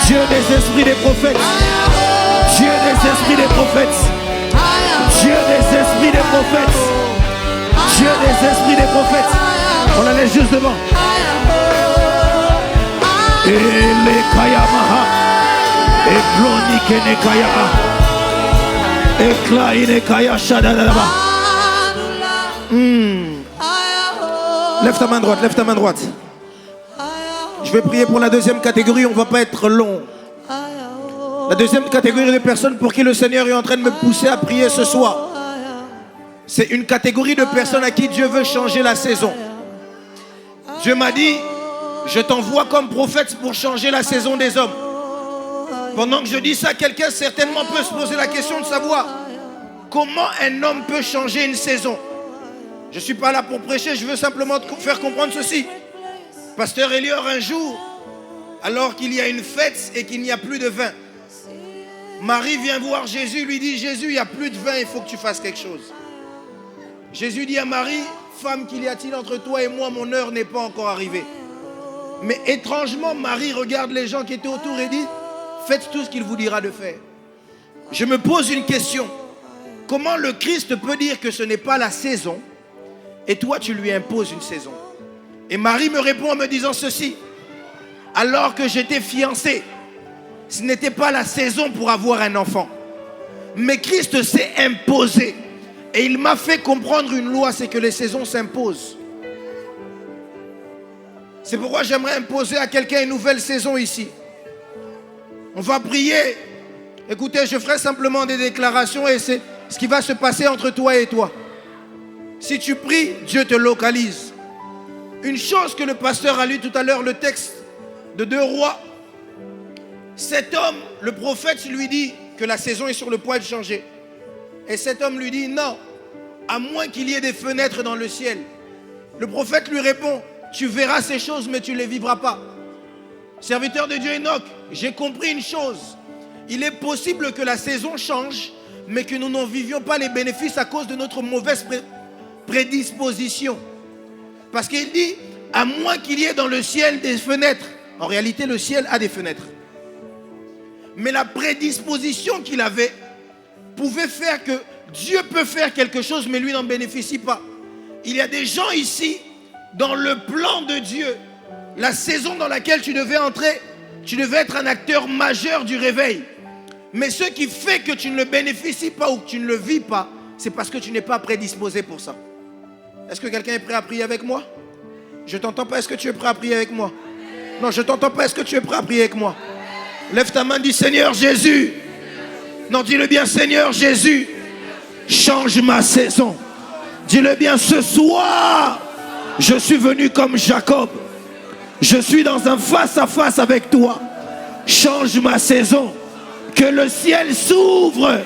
Dieu des esprits des prophètes. Dieu des esprits des prophètes. Dieu des esprits des prophètes. Dieu des esprits des prophètes. On la laisse juste devant. Et les kayamaha. Et ploni kene kaya. Et klaine kaya shadadaba. Lève ta main droite, lève ta main droite. Je vais prier pour la deuxième catégorie, on ne va pas être long. La deuxième catégorie de personnes pour qui le Seigneur est en train de me pousser à prier ce soir. C'est une catégorie de personnes à qui Dieu veut changer la saison. Dieu m'a dit, je t'envoie comme prophète pour changer la saison des hommes. Pendant que je dis ça, quelqu'un certainement peut se poser la question de savoir comment un homme peut changer une saison. Je ne suis pas là pour prêcher, je veux simplement te faire comprendre ceci. Pasteur Elior, un jour, alors qu'il y a une fête et qu'il n'y a plus de vin, Marie vient voir Jésus, lui dit, Jésus, il n'y a plus de vin, il faut que tu fasses quelque chose. Jésus dit à Marie, femme, qu'il y a-t-il entre toi et moi, mon heure n'est pas encore arrivée. Mais étrangement, Marie regarde les gens qui étaient autour et dit, faites tout ce qu'il vous dira de faire. Je me pose une question. Comment le Christ peut dire que ce n'est pas la saison et toi tu lui imposes une saison? Et Marie me répond en me disant ceci. Alors que j'étais fiancé, ce n'était pas la saison pour avoir un enfant. Mais Christ s'est imposé. Et il m'a fait comprendre une loi, c'est que les saisons s'imposent. C'est pourquoi j'aimerais imposer à quelqu'un une nouvelle saison ici. On va prier. Écoutez, je ferai simplement des déclarations et c'est ce qui va se passer entre toi et toi. Si tu pries, Dieu te localise. Une chose que le pasteur a lu tout à l'heure, le texte de 2 Rois. Cet homme, le prophète, lui dit que la saison est sur le point de changer. Et cet homme lui dit, non, à moins qu'il y ait des fenêtres dans le ciel. Le prophète lui répond, tu verras ces choses, mais tu ne les vivras pas. Serviteur de Dieu Enoch, j'ai compris une chose. Il est possible que la saison change, mais que nous n'en vivions pas les bénéfices à cause de notre mauvaise prédisposition. Parce qu'il dit, à moins qu'il y ait dans le ciel des fenêtres. En réalité, le ciel a des fenêtres. Mais la prédisposition qu'il avait pouvait faire que Dieu peut faire quelque chose, mais lui n'en bénéficie pas. Il y a des gens ici, dans le plan de Dieu, la saison dans laquelle tu devais entrer, tu devais être un acteur majeur du réveil. Mais ce qui fait que tu ne le bénéficies pas ou que tu ne le vis pas, c'est parce que tu n'es pas prédisposé pour ça. Est-ce que quelqu'un est prêt à prier avec moi? Je ne t'entends pas, est-ce que tu es prêt à prier avec moi? Non, je ne t'entends pas, est-ce que tu es prêt à prier avec moi? Lève ta main, dis Seigneur Jésus. Non, dis-le bien, Seigneur Jésus, change ma saison. Dis-le bien, ce soir, je suis venu comme Jacob. Je suis dans un face-à-face avec toi. Change ma saison. Que le ciel s'ouvre.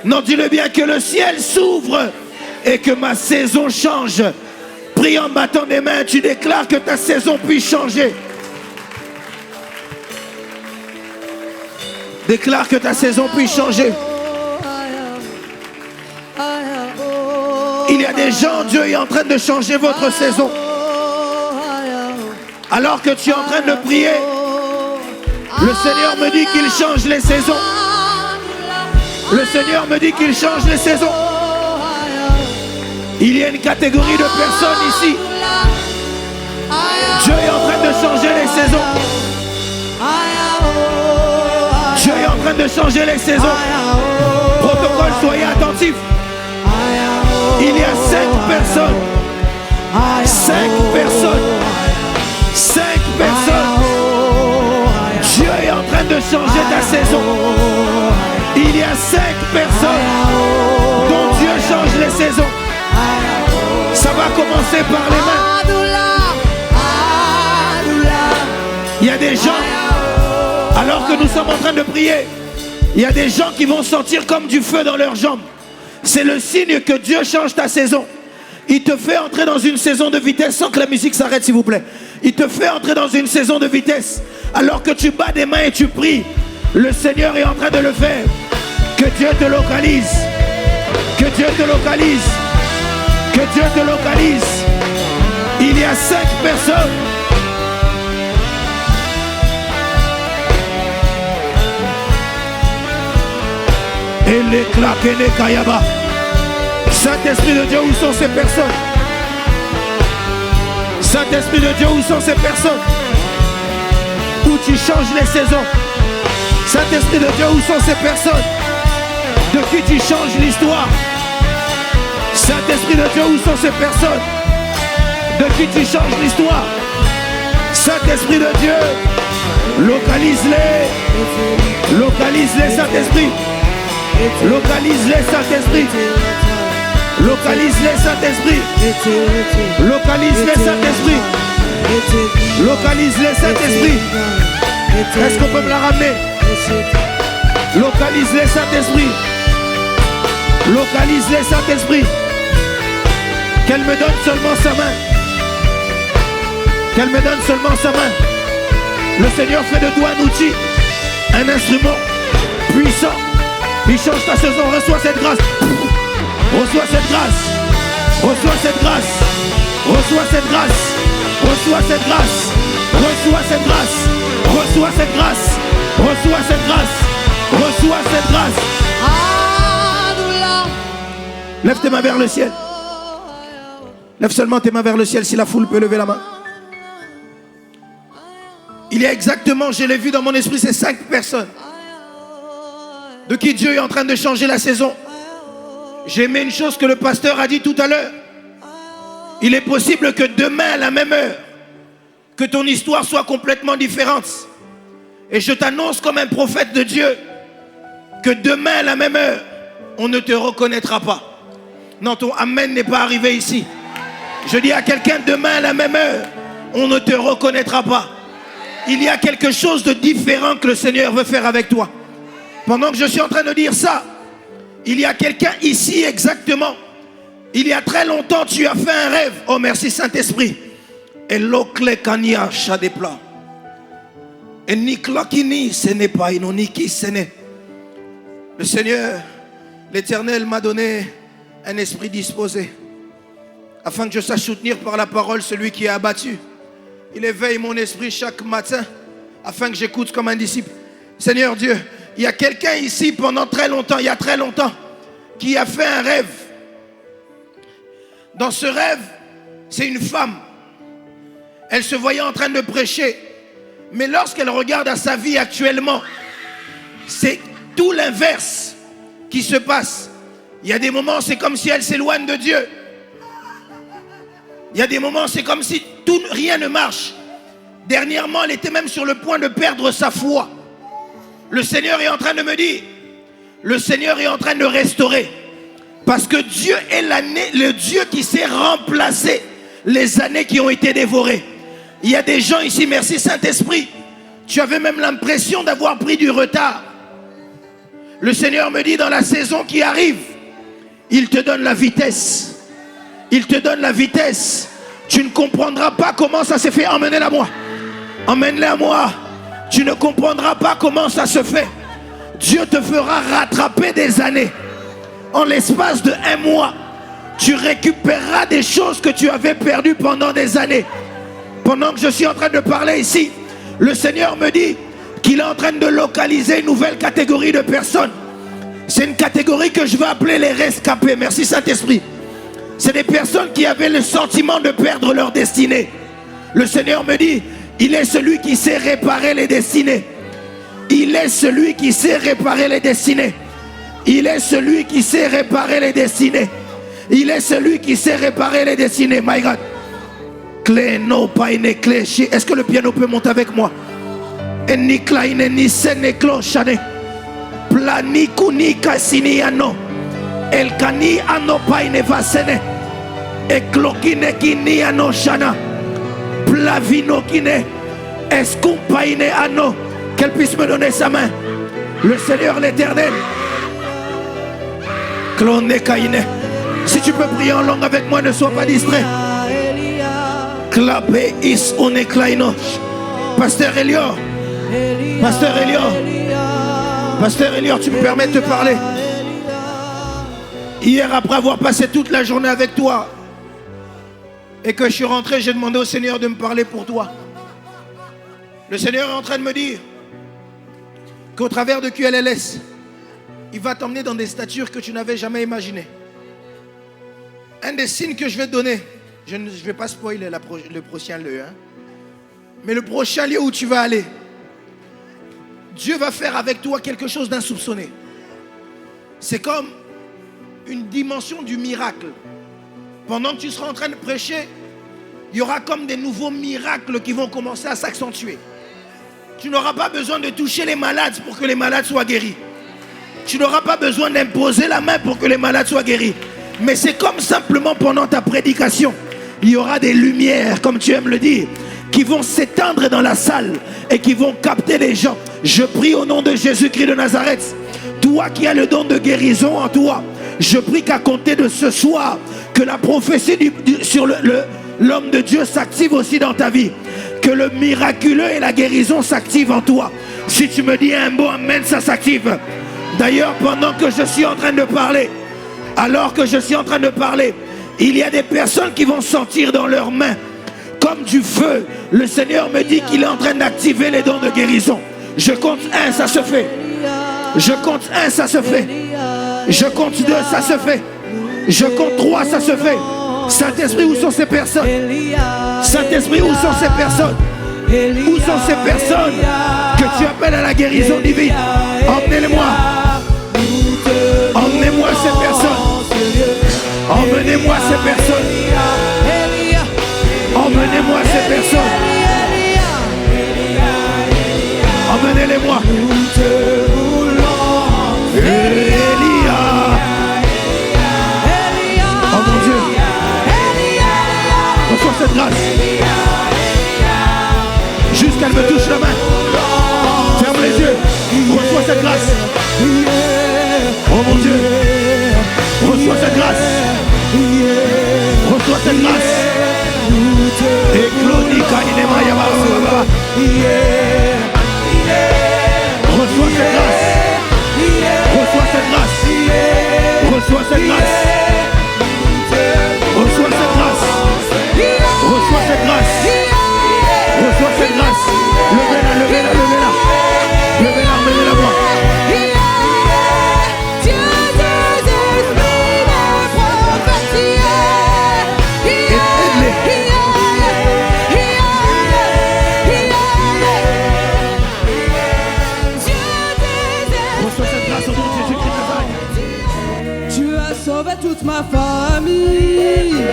Non, dis-le bien, que le ciel s'ouvre et que ma saison change. Prie en battant des mains, tu déclares que ta saison puisse changer. Déclare que ta saison puisse changer. Il y a des gens, Dieu est en train de changer votre saison. Alors que tu es en train de prier, le Seigneur me dit qu'il change les saisons. Le Seigneur me dit qu'il change les saisons. Il y a une catégorie de personnes ici. Dieu est en train de changer les saisons. Dieu est en train de changer les saisons. Protocole, soyez attentifs. Il y a 5 personnes. 5 personnes. 5 personnes. Dieu est en train de changer ta saison. Il y a 5 personnes dont Dieu change les saisons. Ça va commencer par les mains. Il y a des gens, alors que nous sommes en train de prier, il y a des gens qui vont sentir comme du feu dans leurs jambes. C'est le signe que Dieu change ta saison. Il te fait entrer dans une saison de vitesse sans que la musique s'arrête, s'il vous plaît. Il te fait entrer dans une saison de vitesse. Alors que tu bats des mains et tu pries, le Seigneur est en train de le faire. Que Dieu te localise. Que Dieu te localise. Que Dieu te localise. Il y a 5 personnes. Et l'éclat que les Kayaba. Saint-Esprit de Dieu, où sont ces personnes? Saint-Esprit de Dieu, où sont ces personnes? Où tu changes les saisons. Saint-Esprit de Dieu, où sont ces personnes? De qui tu changes l'histoire. Saint-Esprit de Dieu, où sont ces personnes? De qui tu changes l'histoire. Saint-Esprit de Dieu, localise-les. Localise-les, Saint-Esprit. Localise-les, Saint-Esprit. Localise-les, Saint-Esprit. Localise-les, Saint-Esprit. Localise-les, Saint-Esprit. Est-ce qu'on peut me la ramener? Localise-les, Saint-Esprit. Localise-les, Saint-Esprit. Qu'elle me donne seulement sa main. Qu'elle me donne seulement sa main. Le Seigneur fait de toi un outil, un instrument puissant. Il change ta saison. Reçois cette grâce. Reçois cette grâce. Reçois cette grâce. Reçois cette grâce. Reçois cette grâce. Reçois cette grâce. Reçois cette grâce. Reçois cette grâce. Reçois cette grâce. Lève tes mains vers le ciel. Lève seulement tes mains vers le ciel si la foule peut lever la main. Il y a exactement, je l'ai vu dans mon esprit, ces 5 personnes de qui Dieu est en train de changer la saison. J'ai aimé une chose que le pasteur a dit tout à l'heure. Il est possible que demain à la même heure, que ton histoire soit complètement différente. Et je t'annonce comme un prophète de Dieu que demain à la même heure, on ne te reconnaîtra pas. Non, ton amen n'est pas arrivé ici. Je dis à quelqu'un, demain à la même heure, on ne te reconnaîtra pas. Il y a quelque chose de différent que le Seigneur veut faire avec toi. Pendant que je suis en train de dire ça, il y a quelqu'un ici exactement. Il y a très longtemps, tu as fait un rêve. Oh merci Saint-Esprit. Et l'okle kania chadepla. Et niklakini ce n'est pas inoniki ce n'est. Le Seigneur, l'Éternel m'a donné un esprit disposé, afin que je sache soutenir par la parole celui qui est abattu. Il éveille mon esprit chaque matin, afin que j'écoute comme un disciple. Seigneur Dieu, il y a quelqu'un ici pendant très longtemps, il y a très longtemps, qui a fait un rêve. Dans ce rêve, c'est une femme. Elle se voyait en train de prêcher. Mais lorsqu'elle regarde à sa vie actuellement, c'est tout l'inverse qui se passe. Il y a des moments, c'est comme si elle s'éloigne de Dieu. Il y a des moments, c'est comme si rien ne marche. Dernièrement, elle était même sur le point de perdre sa foi. Le Seigneur est en train de me dire, le Seigneur est en train de restaurer. Parce que Dieu est le Dieu qui sait remplacer les années qui ont été dévorées. Il y a des gens ici, merci Saint-Esprit, tu avais même l'impression d'avoir pris du retard. Le Seigneur me dit, dans la saison qui arrive, il te donne la vitesse. Il te donne la vitesse. Tu ne comprendras pas comment ça s'est fait. Emmenez-la à moi. Emmène-la à moi. Tu ne comprendras pas comment ça se fait. Dieu te fera rattraper des années. En l'espace de 1 mois, tu récupéreras des choses que tu avais perdues pendant des années. Pendant que je suis en train de parler ici, le Seigneur me dit qu'il est en train de localiser une nouvelle catégorie de personnes. C'est une catégorie que je vais appeler les rescapés. Merci Saint-Esprit. C'est des personnes qui avaient le sentiment de perdre leur destinée. Le Seigneur me dit, il est celui qui sait réparer les destinées. Il est celui qui sait réparer les destinées. Il est celui qui sait réparer les destinées. Il est celui qui sait réparer les destinées. My God. Est-ce que le piano peut monter avec moi? Planikuni kasini ano. Elkani ano paine vasene. Eklokine kini ano shana. Plavino kine. Eskumpaine ano. Qu'elle puisse me donner sa main. Le Seigneur l'Éternel. Klone kaine. Si tu peux prier en langue avec moi, ne sois pas distrait. Clapé is oneklaino. Pasteur Elior. Pasteur Elior. Pasteur Elior, tu me permets de te parler? Hier, après avoir passé toute la journée avec toi et que je suis rentré, j'ai demandé au Seigneur de me parler pour toi. Le Seigneur est en train de me dire qu'au travers de QLLS, il va t'emmener dans des statures que tu n'avais jamais imaginées. Un des signes que je vais te donner, je ne vais pas spoiler le prochain lieu, hein, mais le prochain lieu où tu vas aller, Dieu va faire avec toi quelque chose d'insoupçonné. C'est comme une dimension du miracle. Pendant que tu seras en train de prêcher, il y aura comme des nouveaux miracles qui vont commencer à s'accentuer. Tu n'auras pas besoin de toucher les malades pour que les malades soient guéris. Tu n'auras pas besoin d'imposer la main pour que les malades soient guéris. Mais c'est comme simplement pendant ta prédication, il y aura des lumières, comme tu aimes le dire, qui vont s'étendre dans la salle et qui vont capter les gens. Je prie au nom de Jésus-Christ de Nazareth, toi qui as le don de guérison en toi, je prie qu'à compter de ce soir, que la prophétie sur l'homme de Dieu s'active aussi dans ta vie. Que le miraculeux et la guérison s'activent en toi. Si tu me dis un mot, amen, ça s'active. D'ailleurs, pendant que je suis en train de parler, alors que je suis en train de parler, il y a des personnes qui vont sentir dans leurs mains comme du feu. Le Seigneur me dit qu'il est en train d'activer les dons de guérison. Je compte 1, ça se fait. Je compte 1, ça se fait. Je compte 2, ça se fait. Je compte 3, ça se fait. Saint-Esprit, où sont ces personnes? Saint-Esprit, où sont ces personnes? Où sont ces personnes que tu appelles à la guérison divine? Emmenez-les-moi. Emmenez-moi ces personnes. Emmenez-moi ces personnes. Emmenez-moi ces personnes. Emmenez-les-moi. Elia. Oh mon Dieu. Reçois cette grâce. Juste qu'elle me touche la main. Ferme les yeux. Reçois cette grâce. Oh mon Dieu. Reçois cette grâce. Reçois cette grâce. Et Clonica Inema Yababa. Reçois cette grâce. Reçois cette grâce. Reçois cette grâce. Reçois cette grâce. Reçois cette grâce. Reçois cette grâce. Levez-la, levez-la, levez-la. Levez-la, emmenez-la moi. Toute ma famille,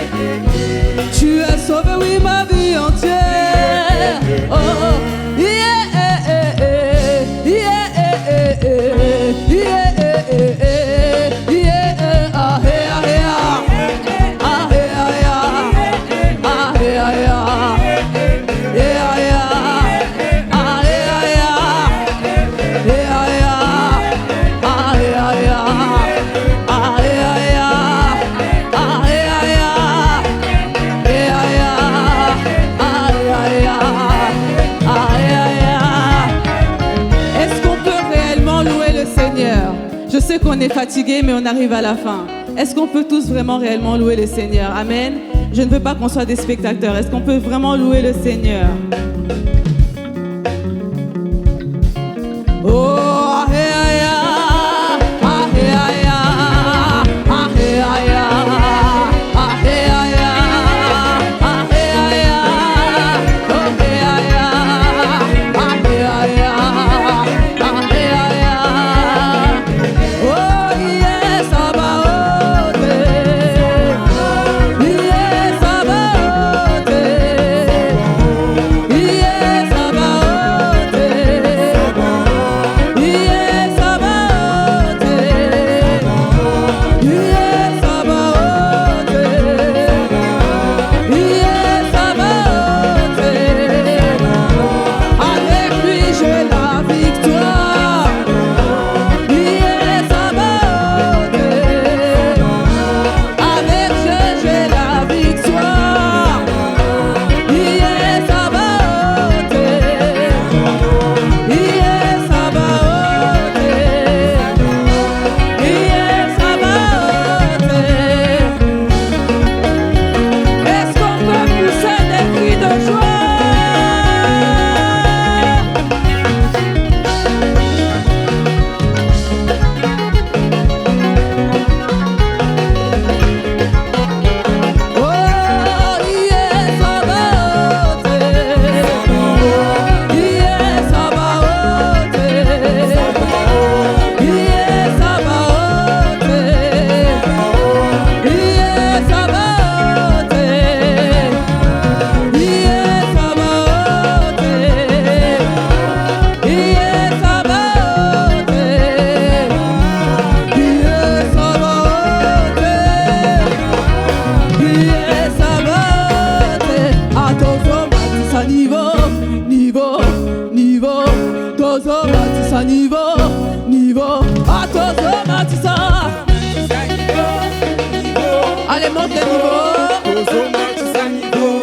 tu as sauvé, oui, ma vie entière. Oh, yeah, yeah, yeah, yeah, yeah, ah, yeah, yeah, ah, yeah, yeah, ah, yeah, yeah, yeah, ah, yeah, yeah, yeah. Je sais qu'on est fatigué, mais on arrive à la fin. Est-ce qu'on peut tous vraiment réellement louer le Seigneur? Amen. Je ne veux pas qu'on soit des spectateurs. Est-ce qu'on peut vraiment louer le Seigneur? Oh, Allez, monte le niveau.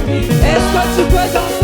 Est-ce que tu peux danser?